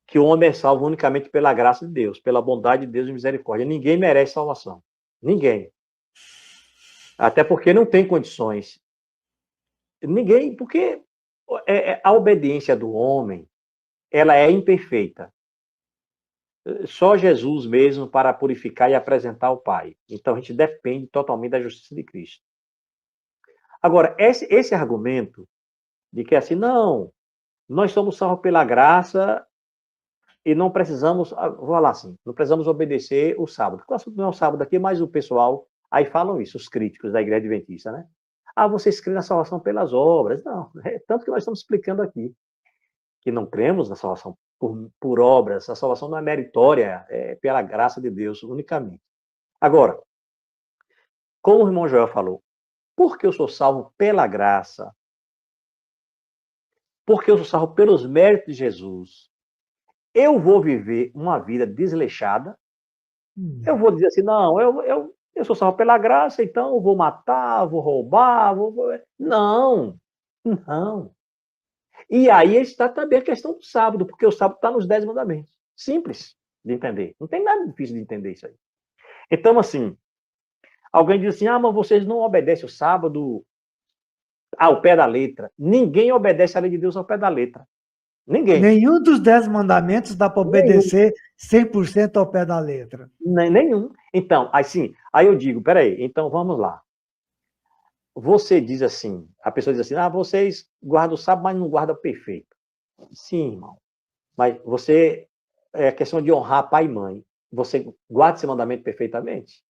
que o homem é salvo unicamente pela graça de Deus, pela bondade de Deus e misericórdia. Ninguém merece salvação. Ninguém. Até porque não tem condições. Ninguém, porque a obediência do homem, ela é imperfeita. Só Jesus mesmo para purificar e apresentar ao Pai. Então a gente depende totalmente da justiça de Cristo. Agora, esse argumento de que assim, não, nós somos salvos pela graça e não precisamos, vou falar assim, não precisamos obedecer o sábado. O assunto não é o sábado aqui, mas o pessoal aí falam isso, os críticos da Igreja Adventista, né? Vocês creem na salvação pelas obras. Não, tanto que nós estamos explicando aqui que não cremos na salvação por obras, a salvação não é meritória, é pela graça de Deus unicamente. Agora, como o irmão Joel falou, porque eu sou salvo pela graça, porque eu sou salvo pelos méritos de Jesus, eu vou viver uma vida desleixada, eu vou dizer assim, não, eu sou salvo pela graça, então eu vou matar, vou roubar, Não, não. E aí está também a questão do sábado, porque o sábado está nos 10 mandamentos. Simples de entender. Não tem nada difícil de entender isso aí. Então, assim, alguém diz assim, mas vocês não obedecem o sábado ao pé da letra. Ninguém obedece a lei de Deus ao pé da letra. Ninguém. Nenhum dos 10 mandamentos dá para obedecer 100% ao pé da letra. Nenhum. Então, aí eu digo, peraí, então vamos lá. Você diz assim, a pessoa diz assim, vocês guardam o sábado, mas não guardam perfeito. Sim, irmão. Mas é questão de honrar pai e mãe. Você guarda esse mandamento perfeitamente?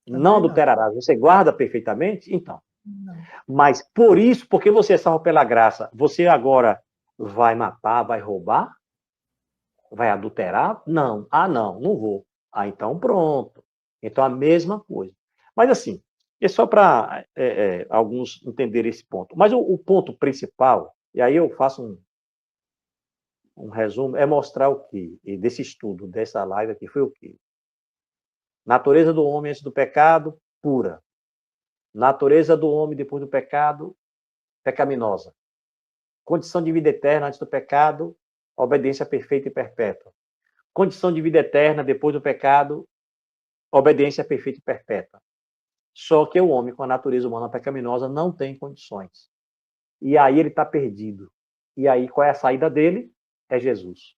Não adulterarás. Você guarda perfeitamente? Então. Não. Mas por isso, porque você é salvo pela graça, você agora vai matar, vai roubar? Vai adulterar? Não. Ah, não, não vou. Ah, então pronto. Então a mesma coisa. Mas assim, é só para alguns entenderem esse ponto. Mas o ponto principal, e aí eu faço um resumo, é mostrar o quê? E desse estudo, dessa live aqui, foi o quê? Natureza do homem antes do pecado, pura. Natureza do homem depois do pecado, pecaminosa. Condição de vida eterna antes do pecado, obediência perfeita e perpétua. Condição de vida eterna depois do pecado, obediência perfeita e perpétua. Só que o homem com a natureza humana pecaminosa não tem condições. E aí ele está perdido. E aí qual é a saída dele? É Jesus.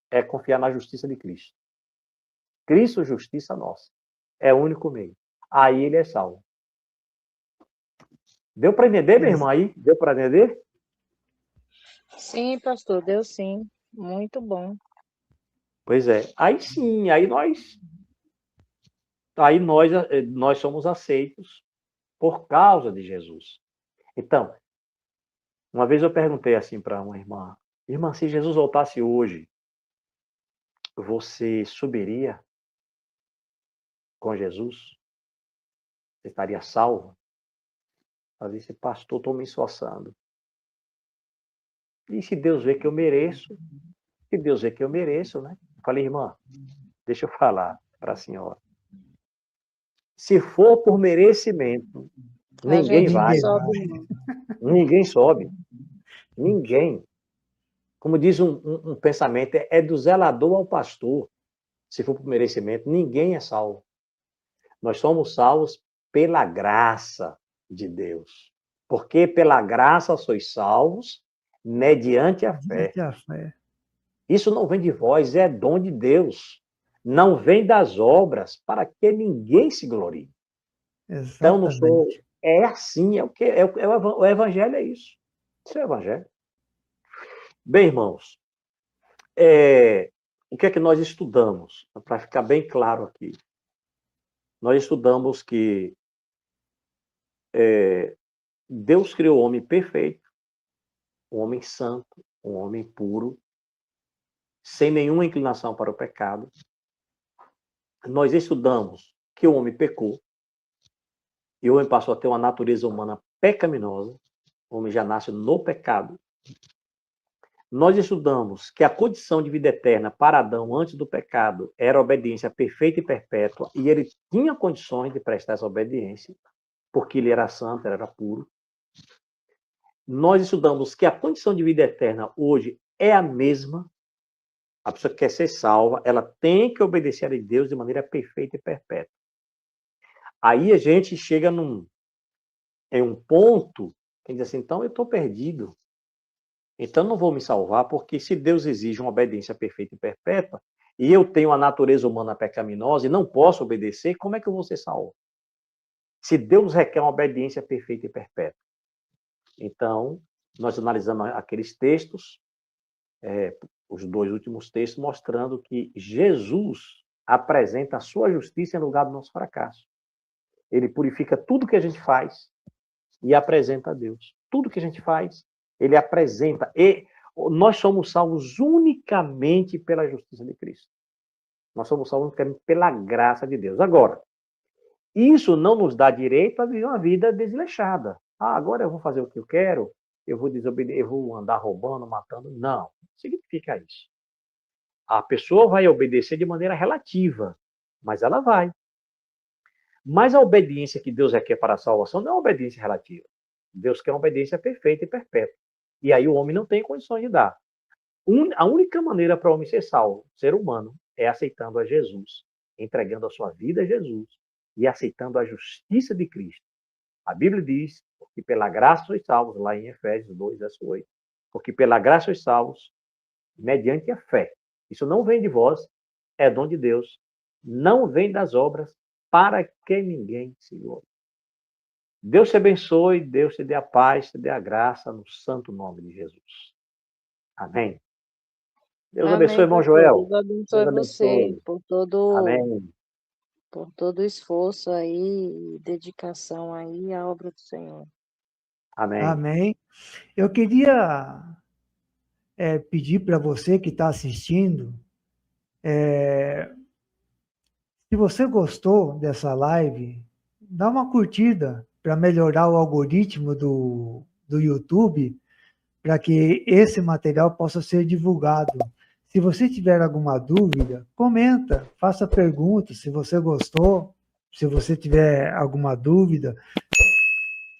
É confiar na justiça de Cristo. Cristo, justiça nossa. É o único meio. Aí ele é salvo. Deu para entender, meu irmão? Aí? Deu para entender? Sim, pastor, deu sim. Muito bom. Pois é. Aí sim, nós somos aceitos por causa de Jesus. Então, uma vez eu perguntei assim para uma irmã, se Jesus voltasse hoje, você subiria com Jesus? Você estaria salvo? Ela disse, pastor, estou me esforçando. E se Deus vê que eu mereço? Se Deus vê que eu mereço, né? Eu falei, irmã, deixa eu falar para a senhora. Se for por merecimento, A ninguém gente não vai. sobe, não. Ninguém sobe. Ninguém. Como diz um pensamento, é do zelador ao pastor. Se for por merecimento, ninguém é salvo. Nós somos salvos pela graça de Deus. Porque pela graça sois salvos, mediante a fé. Mediante a fé. Isso não vem de vós, é dom de Deus. Não vem das obras, para que ninguém se glorie. Então, não sou. Exatamente. É assim, é o que o evangelho é isso. Isso é o evangelho. Bem, irmãos, o que é que nós estudamos? Para ficar bem claro aqui. Nós estudamos que Deus criou o homem perfeito, um homem santo, um homem puro, sem nenhuma inclinação para o pecado. Nós estudamos que o homem pecou, e o homem passou a ter uma natureza humana pecaminosa, o homem já nasce no pecado. Nós estudamos que a condição de vida eterna para Adão antes do pecado era obediência perfeita e perpétua, e ele tinha condições de prestar essa obediência, porque ele era santo, ele era puro. Nós estudamos que a condição de vida eterna hoje é a mesma. A pessoa que quer ser salva, ela tem que obedecer a Deus de maneira perfeita e perpétua. Aí a gente chega em um ponto que diz assim, então eu estou perdido. Então não vou me salvar, porque se Deus exige uma obediência perfeita e perpétua, e eu tenho a natureza humana pecaminosa e não posso obedecer, como é que eu vou ser salvo? Se Deus requer uma obediência perfeita e perpétua. Então, nós analisamos aqueles textos, os dois últimos textos, mostrando que Jesus apresenta a sua justiça em lugar do nosso fracasso. Ele purifica tudo que a gente faz e apresenta a Deus. Tudo que a gente faz, ele apresenta. E nós somos salvos unicamente pela justiça de Cristo. Nós somos salvos unicamente pela graça de Deus. Agora, isso não nos dá direito a viver uma vida desleixada. Ah, agora eu vou fazer o que eu quero, eu vou desobedecer, eu vou andar roubando, matando. Não significa isso. A pessoa vai obedecer de maneira relativa, mas ela vai. Mas a obediência que Deus requer para a salvação não é uma obediência relativa. Deus quer uma obediência perfeita e perpétua. E aí o homem não tem condições de dar. A única maneira para o homem ser salvo, ser humano, é aceitando a Jesus, entregando a sua vida a Jesus e aceitando a justiça de Cristo. A Bíblia diz que pela graça sois salvos, lá em Efésios 2, verso 8. Porque pela graça sois salvos, mediante a fé. Isso não vem de vós, é dom de Deus. Não vem das obras, para que ninguém se glorie. Deus te abençoe, Deus te dê a paz, te dê a graça, no santo nome de Jesus. Amém. Deus abençoe, Amém, irmão pastor. Joel. Deus abençoe Deus você abençoe. por todo Amém. por todo o esforço aí, e dedicação aí à obra do Senhor. Amém. Amém. Eu queria pedir para você que está assistindo, se você gostou dessa live, dá uma curtida para melhorar o algoritmo do YouTube, para que esse material possa ser divulgado. Se você tiver alguma dúvida, comenta, faça perguntas, se você gostou, se você tiver alguma dúvida,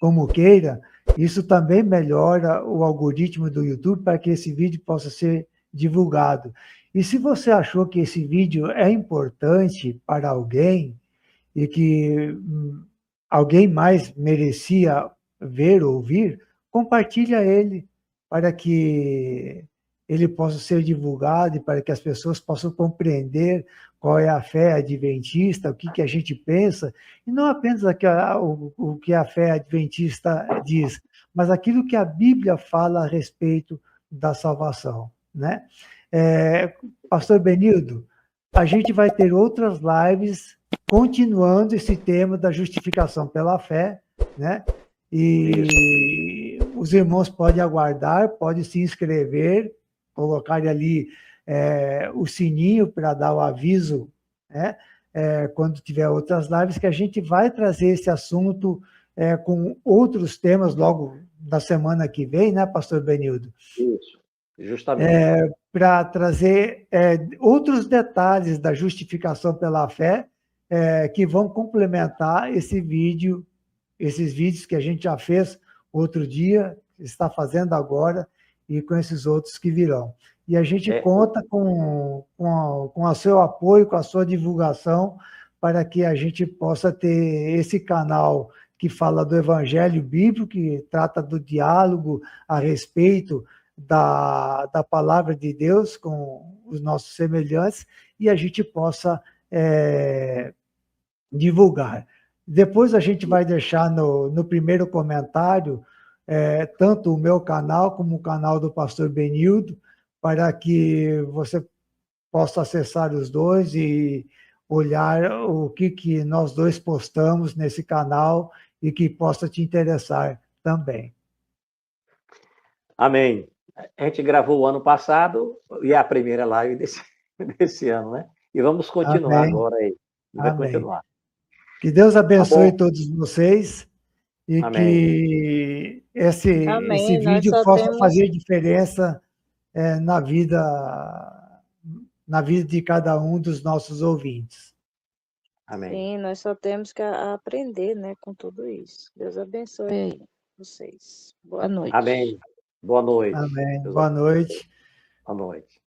como queira, isso também melhora o algoritmo do YouTube para que esse vídeo possa ser divulgado. E se você achou que esse vídeo é importante para alguém e que alguém mais merecia ver ou ouvir, compartilha ele para que ele possa ser divulgado e para que as pessoas possam compreender qual é a fé adventista, o que a gente pensa, e não apenas o que a fé adventista diz, mas aquilo que a Bíblia fala a respeito da salvação, né? Pastor Benildo, a gente vai ter outras lives continuando esse tema da justificação pela fé, né? E os irmãos podem aguardar, podem se inscrever, colocar ali o sininho para dar o aviso, né? Quando tiver outras lives, que a gente vai trazer esse assunto com outros temas logo da semana que vem, né, Pastor Benildo? Isso, justamente. Para trazer outros detalhes da justificação pela fé que vão complementar esses vídeos que a gente já fez outro dia, está fazendo agora, e com esses outros que virão. E a gente conta com o seu apoio, com a sua divulgação, para que a gente possa ter esse canal que fala do Evangelho Bíblico, que trata do diálogo a respeito da palavra de Deus com os nossos semelhantes, e a gente possa divulgar. Depois a gente vai deixar no primeiro comentário tanto o meu canal como o canal do pastor Benildo, para que você possa acessar os dois e olhar o que nós dois postamos nesse canal e que possa te interessar também. Amém. A gente gravou o ano passado e é a primeira live desse ano, né? E vamos continuar Amém. agora aí. Vai Amém. continuar. Que Deus abençoe Tá todos vocês e Amém. que esse Amém. Nós vídeo só possa temos, fazer diferença na vida de cada um dos nossos ouvintes. Amém. sim, nós só temos que aprender, né, com tudo isso. Deus abençoe aí vocês. Boa noite. Amém. Boa noite. Amém. Deus Boa abençoe. noite. Boa noite.